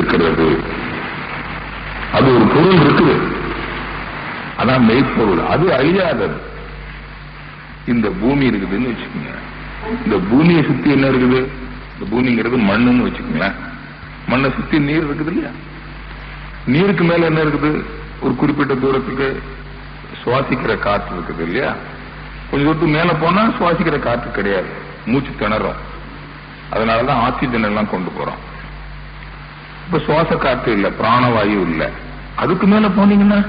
இருக்கிறது. அது ஒரு பொருள் இருக்குது, அதான் மெய்ப்பொருள். அது அழியாதது. இந்த பூமி இருக்குதுன்னு வச்சுக்கோங்க. இந்த பூமியை சுத்தி என்ன இருக்குது? இந்த பூமிங்கிறது மண்ணுன்னு வச்சுக்கோங்களேன். மண்ணை சுத்தி நீர் இருக்குது இல்லையா? நீருக்கு மேல என்ன இருக்குது? ஒரு குறிப்பிட்ட தூரத்துக்கு சுவாசிக்கிற காற்று இருக்குது இல்லையா? கொஞ்சம் தூரத்துக்கு மேல போனா சுவாசிக்கிற காற்று கிடையாது, மூச்சு திணறும். அதனாலதான் ஆக்சிஜன் எல்லாம் கொண்டு போறோம். இப்ப சுவாச காற்று இல்ல, பிராணவாயு இல்ல. அதுக்கு மேல போனீங்கன்னா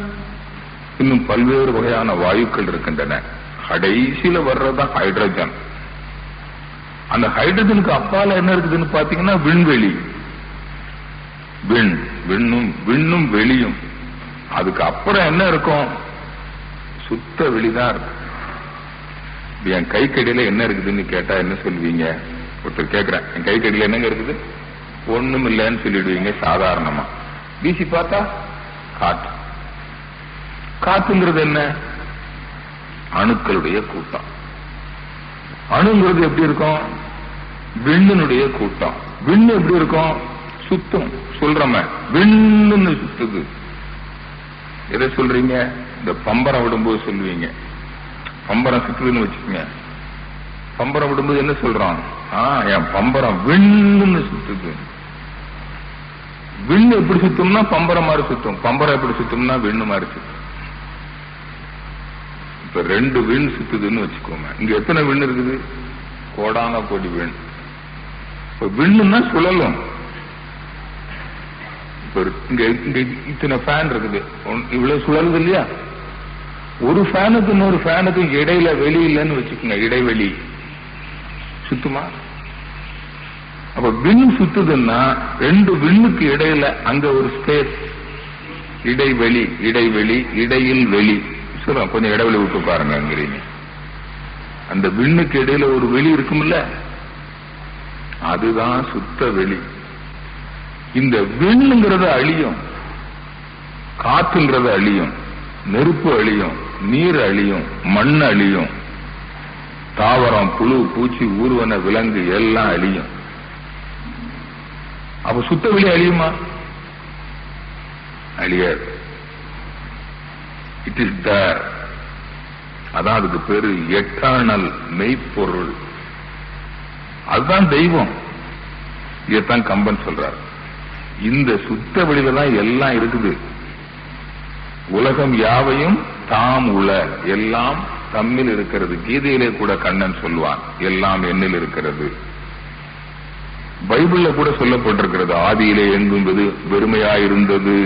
இன்னும் பல்வேறு வகையான வாயுக்கள் இருக்கின்றன. கடைசியில வர்றதுதான் ஹைட்ரஜன். அந்த ஹைட்ரஜனுக்கு அப்பால என்ன இருக்குதுன்னு பாத்தீங்கன்னா விண்வெளி. விண்ணும் வெளியும். அதுக்கு அப்புறம் என்ன இருக்கும்? சுத்த வெளிதான் இருக்கு. என் கை கடியில என்ன இருக்குதுன்னு கேட்டா என்ன சொல்லுவீங்க? ஒருத்தர் கேட்கிறேன், என் கை கடியில என்னங்க இருக்குது? ஒண்ணும் இல்லைன்னு சொல்லிடுவீங்க சாதாரணமா. வீசி பார்த்தா காற்று. காற்றுங்கிறது என்ன? அணுக்களுடைய கூட்டம். அணுங்கிறது எப்படி இருக்கும்? விண்ணினுடைய கூட்டம். விண்ணு எப்படி இருக்கும்? சுத்தம். சொல்றமே விண்ணுன்னு சுத்துது. எதை சொல்றீங்க? இந்த பம்பரம் விடும்போது சொல்லுவீங்க, பம்பரம் சுத்துதுன்னு வச்சுக்கோங்க. பம்பரம் விடும்போது என்ன சொல்றான்? என் பம்பரம் விண்ணுன்னு சுத்துது. விண்ணு எப்படி சுத்தும்னா பம்பரம் மாதிரி சுத்தும், பம்பரம் எப்படி சுத்தும்னா விண்ணு மாதிரி சுத்தும். இப்ப ரெண்டு விண் சுத்துதுன்னு வச்சுக்கோங்க. இங்க எத்தனை விண் இருக்குது? கோடான கோடி விண். இப்ப விண்ணுன்னா சுழலும். இங்க இத்தனை ஃபேன் இருக்குது, இவ்வளவு சுழலுது இல்லையா? ஒரு ஃபேனுக்கு இன்னொரு ஃபேனுக்கு இடையில வெளி இல்லைன்னு வச்சுக்கோங்க, இடைவெளி. சுத்துமா? அப்ப விண் சுத்துதுன்னா ரெண்டு விண்ணுக்கு இடையில அங்க ஒரு ஸ்பேஸ், இடைவெளி. இடையில் வெளி சொல்றோம், கொஞ்சம் இடைவெளி விட்டு பாருங்கிறீங்க. அந்த விண்ணுக்கு இடையில ஒரு வெளி இருக்கும்ல, அதுதான் சுத்த வெளி. இந்த விண்ணுங்கிறது அழியும், காற்றுங்கிறது அழியும், நெருப்பு அழியும், நீர் அழியும், மண் அழியும், தாவரம், புழு, பூச்சி, ஊர்வன, விலங்கு எல்லாம் அழியும். அப்ப சுத்த வெளி அழியுமா? அழியாது. It is there. அதான் அதுக்கு பேரு எட்டர்னல், மெய்ப்பொருள். அதுதான் தெய்வம். இதைத்தான் கம்பன் சொல்றார். இந்த சுத்த வெளியில தான் எல்லாம் இருக்குது. உலகம் யாவையும் தாம் உள, எல்லாம் தம்மில் இருக்கிறது. கீதையிலே கூட கண்ணன் சொல்வான், எல்லாம் என்னில் இருக்கிறது. பைபிள்ல கூட சொல்லப்பட்டிருக்கிறது, ஆதியிலே எங்கும் வெறுமையாயிருந்தது.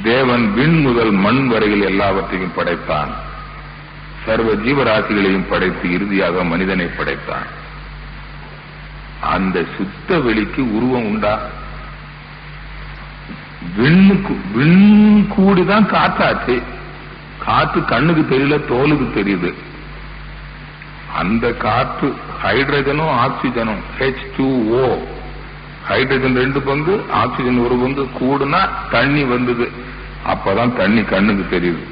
தேவன் விண் முதல் மண் வரையில் எல்லாவற்றையும் படைத்தான். சர்வ ஜீவராசிகளையும் படைத்து இறுதியாக மனிதனை படைத்தான். அந்த சுத்த வெளிக்கு உருவம் உண்டா? விண் கூடிதான் காற்றாச்சு. காற்று கண்ணுக்கு தெரியல, தோலுக்கு தெரியுது. அந்த காற்று ஹைட்ரஜனும் ஆக்சிஜனும் H2O, ஹைட்ரஜன் 2 பங்கு, ஆக்சிஜன் 1 பங்கு கூடுனா தண்ணி வந்தது. அப்பதான் தண்ணி கண்ணுக்கு தெரியுது.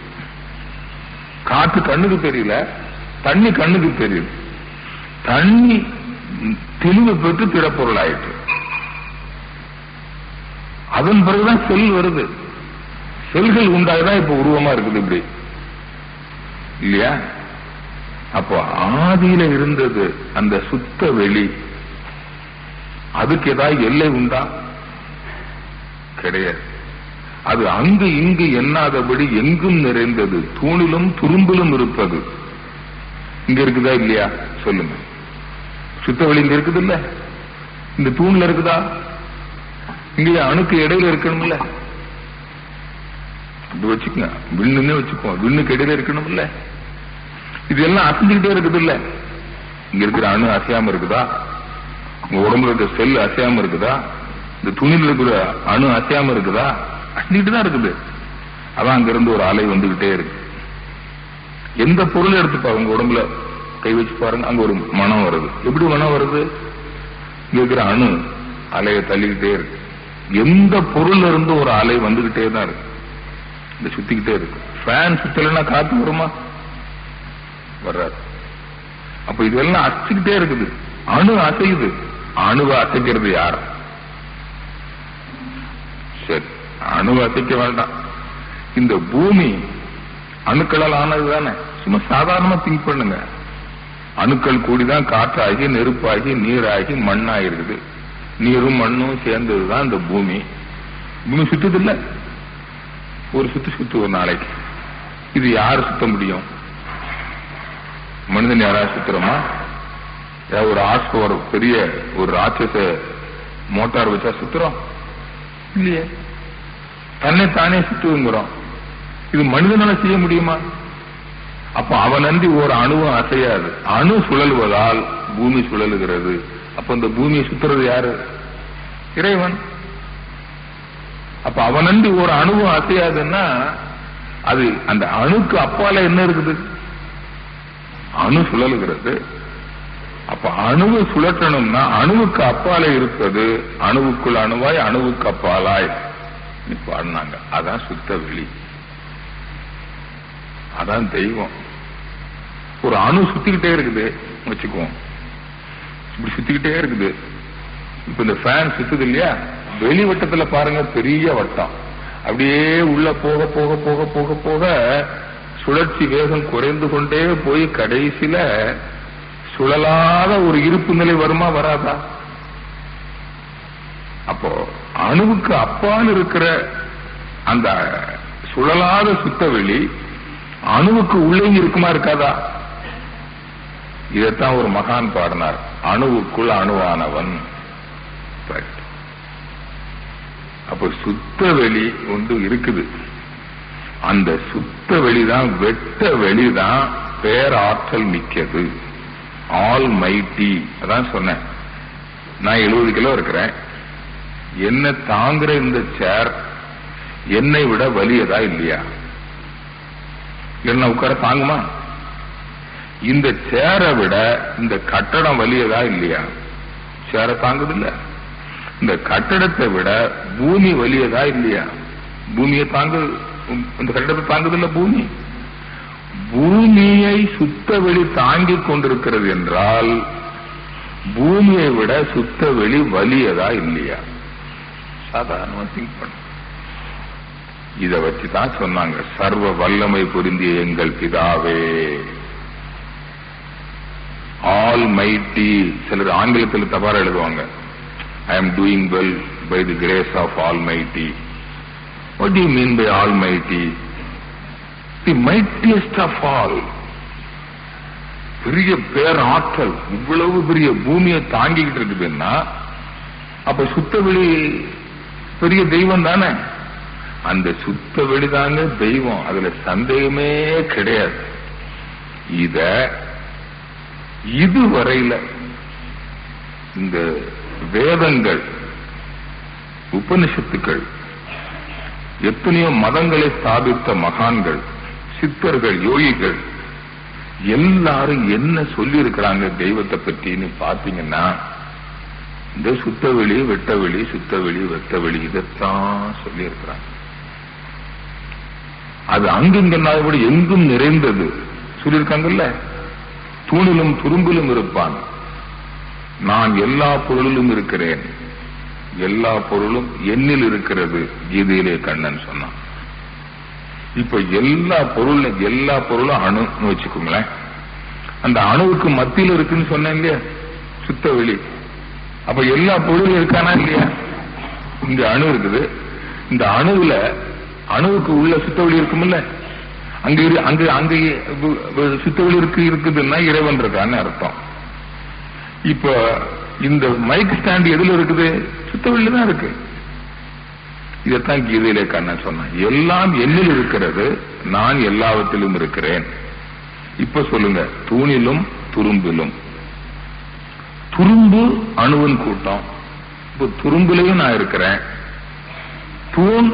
காற்று கண்ணுக்கு தெரியல, தண்ணி கண்ணுக்கு தெரியுது. தண்ணி தெளிவு பெற்று திடப்பொருள் ஆயிற்று. அதன் பிறகுதான் செல் வருது. செல்கள் உண்டாகதான் இப்ப உருவமா இருக்குது இப்படி இல்லையா? அப்போ ஆதியில இருந்தது அந்த சுத்த வெளி. அதுக்கு ஏதாவது எல்லை உண்டா? கிடையாது. அது அங்கு இங்கு எண்ணாதபடி எங்கும் நிறைந்தது, தூணிலும் துரும்பிலும் இருப்பது. இங்க இருக்குதா இல்லையா? சொல்லுங்க. சுத்த வெளி இங்க இருக்குது இல்ல? இந்த தூண்ல இருக்குதா? இங்க அணுக்கு இடையில இருக்கணும்ல? இது வச்சுக்கோங்க, விண்ணுன்னு வச்சுக்கோ, விண்ணுக்கு இடையில இருக்கணும் இல்ல? இது எல்லாம் அசைஞ்சுக்கிட்டே இருக்குது இல்ல? இங்க இருக்கிற அணு அசையாம இருக்குதா? உங்க உடம்புல இருக்கிற செல் அசையாம இருக்குதா? இந்த துணியில் இருக்கிற அணு அசையாம இருக்குதா? அசைஞ்சுக்கிட்டு தான் இருக்குது. அதான் அங்க இருந்து ஒரு அலை வந்துகிட்டே இருக்கு. எந்த பொருளை எடுத்துப்பா, உங்க உடம்புல கை வச்சு பாருங்க, அங்க ஒரு மனம் வருது. எப்படி மனம் வருது? இங்க இருக்கிற அணு அலையை தள்ளிக்கிட்டே இருக்கு. எந்த பொருள் இருந்து ஒரு அலை வந்துகிட்டே தான் இருக்கு, இந்த சுத்திக்கிட்டே இருக்கு. ஃபேன் சுத்தலைன்னா காத்து வருமா? வர்றாது. அப்ப இதெல்லாம் அசைச்சுக்கிட்டே இருக்குது. அணு அசையுது. அணுவை அசைக்கிறது யார்? அணு அசைக்க வேண்டாம். இந்த பூமி அணுக்களால் ஆனது தானே. சும்மா சாதாரணமா திங்க் பண்ணுங்க. அணுக்கள் கூடிதான் காற்றாகி நெருப்பாகி நீராகி மண்ணாயிருக்குது. நீரும் மண்ணும் சேர்ந்ததுதான் இந்த பூமி. பூமி சுத்துது இல்ல, ஒரு சுத்து ஒரு நாளைக்கு. இது யாரு சுத்த முடியும்? மனிதன் யாராவது சுத்துறோமா? ஒரு ஒரு பெரிய ஒரு ராட்சச மோட்டார் வச்சா சுத்துறோம் இல்லையே. தன்னை தானே சுத்துங்கிறோம். இது மனிதனால செய்ய முடியுமா? அப்ப அவனன்றி ஒரு அணுவும் அசையாது. அணு சுழல்வதால் பூமி சுழலுகிறது. அப்ப இந்த பூமியை சுத்துறது யாரு? இறைவன். அப்ப அவனன்றி ஒரு அணுவும் அசையாதுன்னா அது அந்த அணுக்கு அப்பால என்ன இருக்குது? அணு சுழலுகிறது. அப்ப அணுவை சுழற்றணும்னா அணுவுக்கு அப்பால இருப்பது அணுவுக்குள் அணுவாய் அணுவுக்கு அப்பாலாய் பாடினாங்க. அதான் சுத்த வெளி, அதான் தெய்வம். ஒரு அணு சுத்திக்கிட்டே இருக்குது வச்சுக்குவோம், இப்படி சுத்திக்கிட்டே இருக்குது. இப்ப இந்த ஃபேன் சுத்துது இல்லையா, வெளி வட்டத்துல பாருங்க பெரிய வட்டம். அப்படியே உள்ள போக போக போக போக போக சுழற்சி வேகம் குறைந்து கொண்டே போய் கடைசியில சுழலாத ஒரு இருப்பு நிலை வருமா வராதா? அப்போ அணுவுக்கு அப்பால் இருக்கிற அந்த சுழலாத சுத்தவெளி அணுவுக்கு உள்ளே இருக்குமா இருக்காதா? இதைத்தான் ஒரு மகான் பாடினார், அணுவுக்குள் அணுவானவன். அப்ப சுத்த வெளி ஒன்று இருக்குது. அந்த சுத்த வெளிதான், வெட்ட வெளிதான் பேராற்றல் மிக்கது, ஆல் மைட்டி. அதான் சொன்னேன், நான் 70 கிலோ இருக்கிறேன், என்ன தாங்குற இந்த சேர் என்னை விட வலியதா இல்லையா? என்ன உட்கார தாங்குமா? இந்த சேரை விட இந்த கட்டடம் வலியதா இல்லையா? சேரை தாங்குது இல்ல. இந்த கட்டடத்தை விட பூமி வலியதா இல்லையா? பூமியை தாங்கு, இந்த கட்டடத்தை தாங்குது இல்ல பூமி. பூமியை சுத்த வெளி தாங்கிக் கொண்டிருக்கிறது என்றால் பூமியை விட சுத்த வெளி வலியதா இல்லையா? சாதாரணமா திங்க் பண்ண. இதை வச்சுதான் சொன்னாங்க, சர்வ வல்லமை பொருந்திய எங்கள் பிதாவே, ஆல் மைட்டி. சிலர் ஆங்கிலத்தில் தவறா எழுதுவாங்க, I am doing well by the grace of Almighty. What do you mean by Almighty? The mightiest of all. பெரிய பேராற்றல், இவ்வளவு பெரிய பூமியை தாங்கிக்கிட்டு இருக்குதுன்னா அப்ப சுத்த வெளி பெரிய தெய்வம் தானே. அந்த சுத்த வெளிதாங்க தெய்வம், அதுல சந்தேகமே கிடையாது. இதுவரையில இந்த வேதங்கள், உபனிஷத்துக்கள், எத்தனையோ மதங்களை ஸ்தாபித்த மகான்கள், சித்தர்கள், யோகிகள் எல்லாரும் என்ன சொல்லி இருக்கிறாங்க தெய்வத்தை பற்றின்னு பாத்தீங்கன்னா, இந்த சுத்தவெளி வெட்டவெளி, சுத்தவெளி வெட்டவெளி, இதைத்தான் சொல்லி இருக்கிறாங்க. அது அங்குங்கன்னாதபடி எங்கும் நிறைந்தது சொல்லியிருக்காங்கல்ல. தூணிலும் துரும்பிலும் இருப்பான், நான் எல்லா பொருளிலும் இருக்கிறேன், எல்லா பொருளும் என்னில் இருக்கிறது, கீதையிலே கண்ணன் சொன்னான். இப்ப எல்லா பொருளும் அணுன்னு வச்சுக்கோங்களேன். அந்த அணுவுக்கு மத்தியில் இருக்குன்னு சொன்னேன் இல்லையா சுத்த வெளி. அப்ப எல்லா பொருளும் இருக்கானா இல்லையா? இங்க அணு இருக்குது, இந்த அணுவுல அணுவுக்கு உள்ள சுத்தவெளி இருக்கும்ல, அங்க சுத்தவெளி இருக்குதுன்னா இறைவன் இருக்கான்னு அர்த்தம். இப்ப இந்த மைக் ஸ்டாண்ட் எதுல இருக்குது? சுத்தவெளியில தான் இருக்கு. இதைத்தான் கீதையிலே கண்ணன் சொன்னான், எல்லாம் என்னில் இருக்கிறது, நான் எல்லாவற்றிலும் இருக்கிறேன். இப்ப சொல்லுங்க, தூணிலும் துரும்பிலும். துரும்பு அணுவின் கூட்டம், இப்ப துரும்புலையும் நான் இருக்கிறேன், தூண்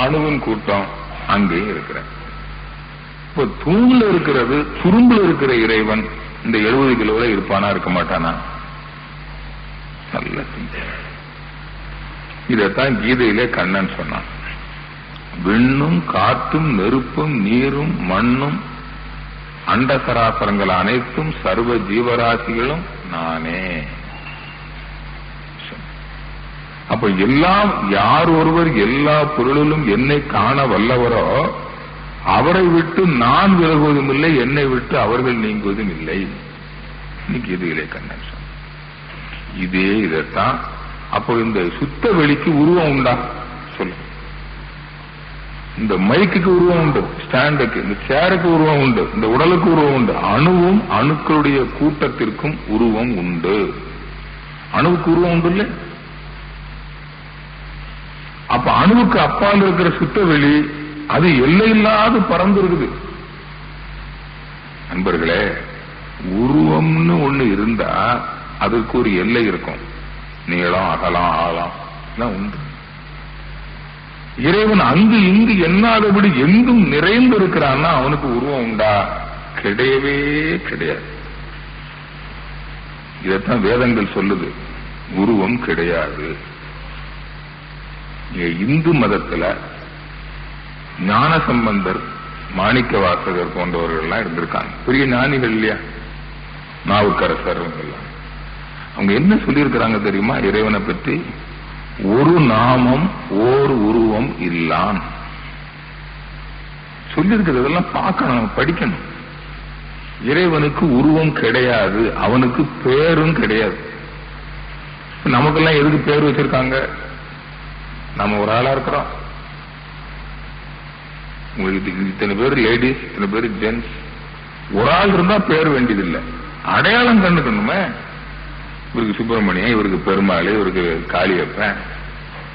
அணுவின் கூட்டம், அங்கேயும் இருக்கிறேன். இப்ப தூண்ல இருக்கிறது, துரும்புல இருக்கிற இறைவன் இந்த 70 கிலோல இருப்பானா இருக்க மாட்டானா? நல்ல சிந்தனை. இதைத்தான் கீதையிலே கண்ணன் சொன்னான், விண்ணும் காற்றும் நெருப்பும் நீரும் மண்ணும் அண்டசராசரங்கள் அனைத்தும் சர்வ ஜீவராசிகளும் நானே. அப்ப எல்லாம் யார் ஒருவர் எல்லா பொருளிலும் என்னை காண வல்லவரோ அவரை விட்டு நான் விலகுவதும் இல்லை, என்னை விட்டு அவர்கள் நீங்குவதும் இல்லை. இன்னைக்கு இதுகளே கண்ணன் சொன்ன இதே இதைத்தான். அப்போ இந்த சுத்த வெளிக்கு உருவம் உண்டா சொல்லு. இந்த மைக்குக்கு உருவம் உண்டு, ஸ்டாண்டுக்கு, இந்த சேருக்கு உருவம் உண்டு, இந்த உடலுக்கு உருவம் உண்டு. அணுவும் அணுக்களுடைய கூட்டத்திற்கும் உருவம் உண்டு. அணுவுக்கு உருவம் உண்டு இல்லை? அப்ப அணுவுக்கு அப்பால் இருக்கிற சுத்தவெளி அது எல்லையில்லாது பறந்து இருக்குது. நண்பர்களே, உருவம்னு ஒண்ணு இருந்தா அதுக்கு ஒரு எல்லை இருக்கும். நீளம், அகலம், ஆழம் எல்லாம் உண்டு. இறைவன் அங்கு இங்கு எண்ணாதபடி எங்கும் நிறைந்து இருக்கிறான்னா அவனுக்கு உருவம் உண்டா? கிடையவே கிடையாது. இதைத்தான் வேதங்கள் சொல்லுது, உருவம் கிடையாது. இந்து மதத்துல ஞானசம்பந்தர், மாணிக்க வாசகர் போன்றவர்கள் எல்லாம் இருந்திருக்காங்க, பெரிய ஞானிகள் இல்லையா, நாவுக்கரசர் எல்லாம். அவங்க என்ன சொல்லியிருக்கிறாங்க தெரியுமா இறைவனை பற்றி? ஒரு நாமம் ஓர் உருவம் இல்லான் சொல்லியிருக்கிறது. இதெல்லாம் பார்க்கணும், படிக்கணும். இறைவனுக்கு உருவம் கிடையாது, அவனுக்கு பேரும் கிடையாது. நமக்கெல்லாம் எதுக்கு பேர் வச்சிருக்காங்க? நம்ம ஒரு ஆளா இருக்கிறோம். உங்களுக்கு இத்தனை பேர் லேடிஸ், இத்தனை பேர் ஜென்ஸ். ஒரு ஆள் இருந்தா பேர் வேண்டியதில்லை, அடையாளம் கண்டுக்கணுமே. இவருக்கு சுப்பிரமணியன், இவருக்கு பெருமாள், இவருக்கு காளியப்பன்,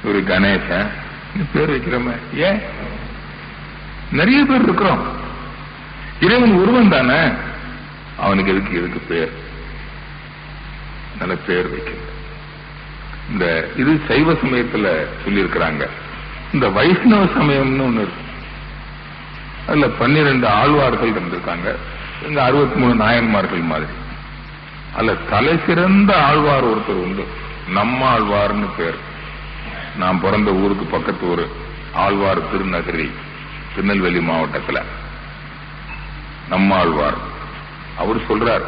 இவருக்கு கணேசன் பேர் வைக்கிறோமே. ஏன்? நிறைய பேர் இருக்கிறோம். இறைவன் ஒருவன் தானே, அவனுக்கு எதுக்கு பேர்? நல்ல பேர் வைக்கிறது. இந்த இது சைவ சமயத்துல சொல்லியிருக்கிறாங்க. இந்த வைஷ்ணவ சமயம்னு ஒண்ணு இருக்கு. அதுல 12 ஆழ்வார்கள் இருந்திருக்காங்க, இங்க 63 நாயன்மார்கள் மாதிரி. அதுல தலை சிறந்த ஆழ்வார் ஒருத்தர் உண்டு, நம்மாழ்வார்னு பேர். நான் பிறந்த ஊருக்கு பக்கத்து ஊரு ஆழ்வார் திருநகரி, திருநெல்வேலி மாவட்டத்துல. நம்மாழ்வார் அவர் சொல்றார்,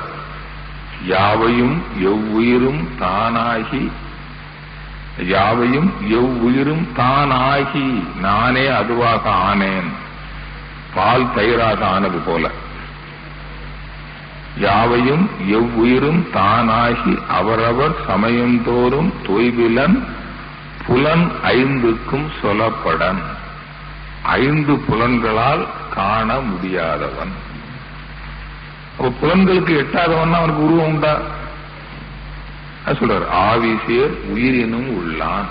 யாவையும் எவ்வுயிரும் தானாகி, யாவையும் எவ்வுயிரும் தானாகி நானே அதுவாக ஆனேன், பால் தயிராக ஆனது போல. யாவையும் எவ்வுயிரும் தானாகி அவரவர் சமயந்தோறும் தொய்விலன் புலன் 5க்கும் சொல்லப்படன். 5 புலன்களால் காண முடியாதவன். அப்ப புலன்களுக்கு எட்டாதவன் அவனுக்கு உருவம் உண்டா? சொல்றார், ஆவிசேர் உயிரினும் உள்ளான்,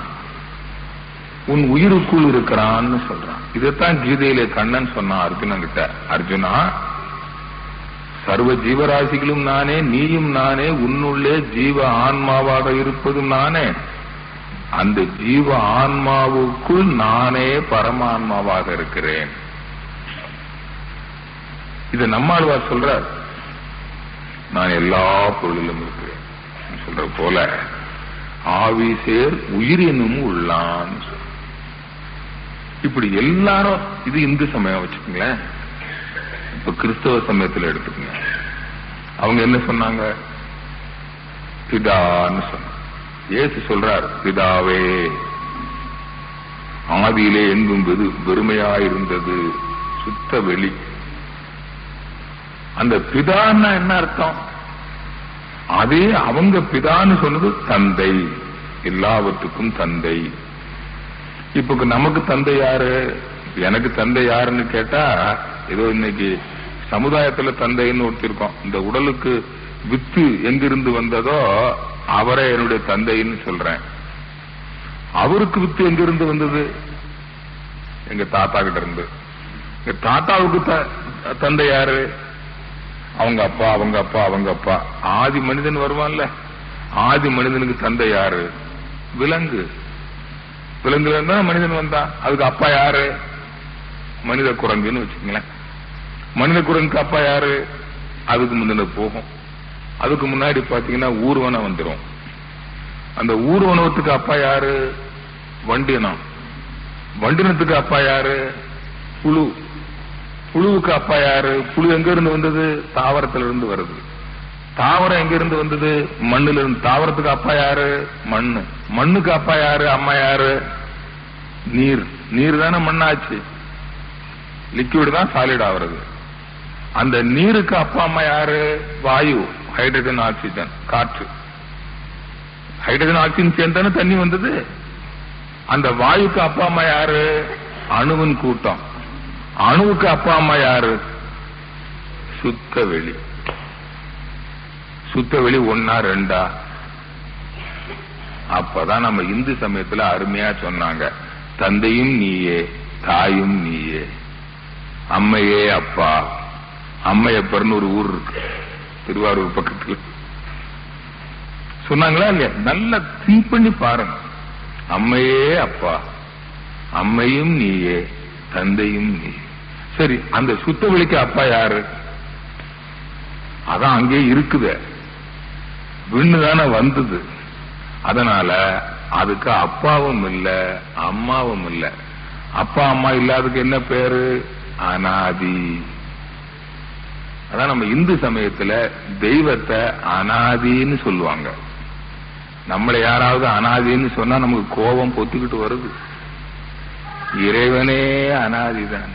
உன் உயிருக்குள் இருக்கிறான்னு சொல்றான். இதைத்தான் கீதையிலே கண்ணன் சொன்னான் அர்ஜுனன் கிட்ட. அர்ஜுனா, சர்வ ஜீவராசிகளும் நானே, நீயும் நானே, உன்னுள்ளே ஜீவ ஆன்மாவாக இருப்பதும் நானே, அந்த ஜீவ ஆன்மாவுக்குள் நானே பரமான்மாவாக இருக்கிறேன். இதை நம்மாழ்வார் சொல்றார். நான் எல்லா பொருளிலும் இருக்கிறேன் சொல்ற போல ஆவிசேர் உயிரினும் உள்ளான். இப்படி எல்லாரும், இது இந்து சமயம் வச்சுக்கோங்களேன். இப்ப கிறிஸ்தவ சமயத்தில் எடுத்துக்கங்க, அவங்க என்ன சொன்னாங்க? பிதான்னு சொன்னாங்க. இயேசு சொல்றார், பிதாவே ஆதியிலே எங்கும் வெறுமையாயிருந்தது, சுத்த வெளி. அந்த பிதான்னா என்ன அர்த்தம்? அதே அவங்க பிதான்னு சொன்னது தந்தை, எல்லாவற்றுக்கும் தந்தை. இப்ப நமக்கு தந்தை யாரு? எனக்கு தந்தை யாருன்னு கேட்டா, ஏதோ இன்னைக்கு சமுதாயத்துல தந்தைன்னு ஒருத்திருக்கோம். இந்த உடலுக்கு வித்து எங்கிருந்து வந்ததோ அவரை என்னுடைய தந்தைன்னு சொல்றேன். அவருக்கு வித்து எங்கிருந்து வந்தது? எங்க தாத்தா கிட்ட இருந்து. எங்க தாத்தாவுக்கு தந்தை யாரு? அவங்க அப்பா, அவங்க அப்பா, அவங்க அப்பா. ஆதி மனிதன் வருவான்ல, ஆதி மனிதனுக்கு தந்தை யாரு? விலங்கு. விலங்குல இருந்தா மனிதன் வந்தான். அதுக்கு அப்பா யாரு? மனித குரங்குன்னு வச்சுக்கங்களேன். மனித குரங்குக்கு அப்பா யாரு? அதுக்கு முந்தின போகும். அதுக்கு முன்னாடி பாத்தீங்கன்னா ஊர்வனம் வந்துடும். அந்த ஊர்வனத்துக்கு அப்பா யாரு? வண்டினம். வண்டினத்துக்கு அப்பா யாரு? புழு. புழுவுக்கு அப்பா யாரு? புழு எங்க இருந்து வந்தது? தாவரத்துல இருந்து வருது. தாவரம் எங்க இருந்து வந்தது? மண்ணுல இருந்து. தாவரத்துக்கு அப்பா யாரு? மண்ணு. மண்ணுக்கு அப்பா யாரு? அம்மா யாரு? நீர். நீர் தானே மண்ணாச்சு. லிக்விட் தான் சாலிட் ஆகுறது. அந்த நீருக்கு அப்பா அம்மா யாரு? வாயு, ஹைட்ரஜன், ஆக்சிஜன், காற்று. ஹைட்ரஜன் ஆக்சிஜன் சேர்ந்தானே தண்ணி வந்தது. அந்த வாயுக்கு அப்பா அம்மா யாரு? அணுவின் கூட்டம். அணுவுக்கு அப்பா அம்மா யாரு? சுத்த வெளி. சுத்த வெளி ஒன்னா ரெண்டா? அப்பதான் நம்ம இந்து சமயத்துல அருமையா சொன்னாங்க, தந்தையும் நீயே தாயும் நீயே, அம்மையே அப்பா. அம்மையப்பர்னு ஒரு ஊர் இருக்கு திருவாரூர் பக்கத்துல. சொன்னாங்களா இல்லையா? நல்லா திங்க் பண்ணி பாருங்க. அம்மையே அப்பா, அம்மையும் நீயே, தந்தையும் நீ. சரி, அந்த சுத்த வெளிக்கு அப்பா யாரு? அதான் அங்கே இருக்குது. விண்ணுதானே வந்தது. அதனால அதுக்கு அப்பாவும் இல்ல அம்மாவும் இல்ல. அப்பா அம்மா இல்லாததுக்கு என்ன பேரு? அனாதி. அதான் நம்ம இந்து சமயத்துல தெய்வத்தை அனாதின்னு சொல்லுவாங்க. நம்மளை யாராவது அனாதின்னு சொன்னா நமக்கு கோபம் பொத்துக்கிட்டு வருது. இறைவனே அனாதிதான்.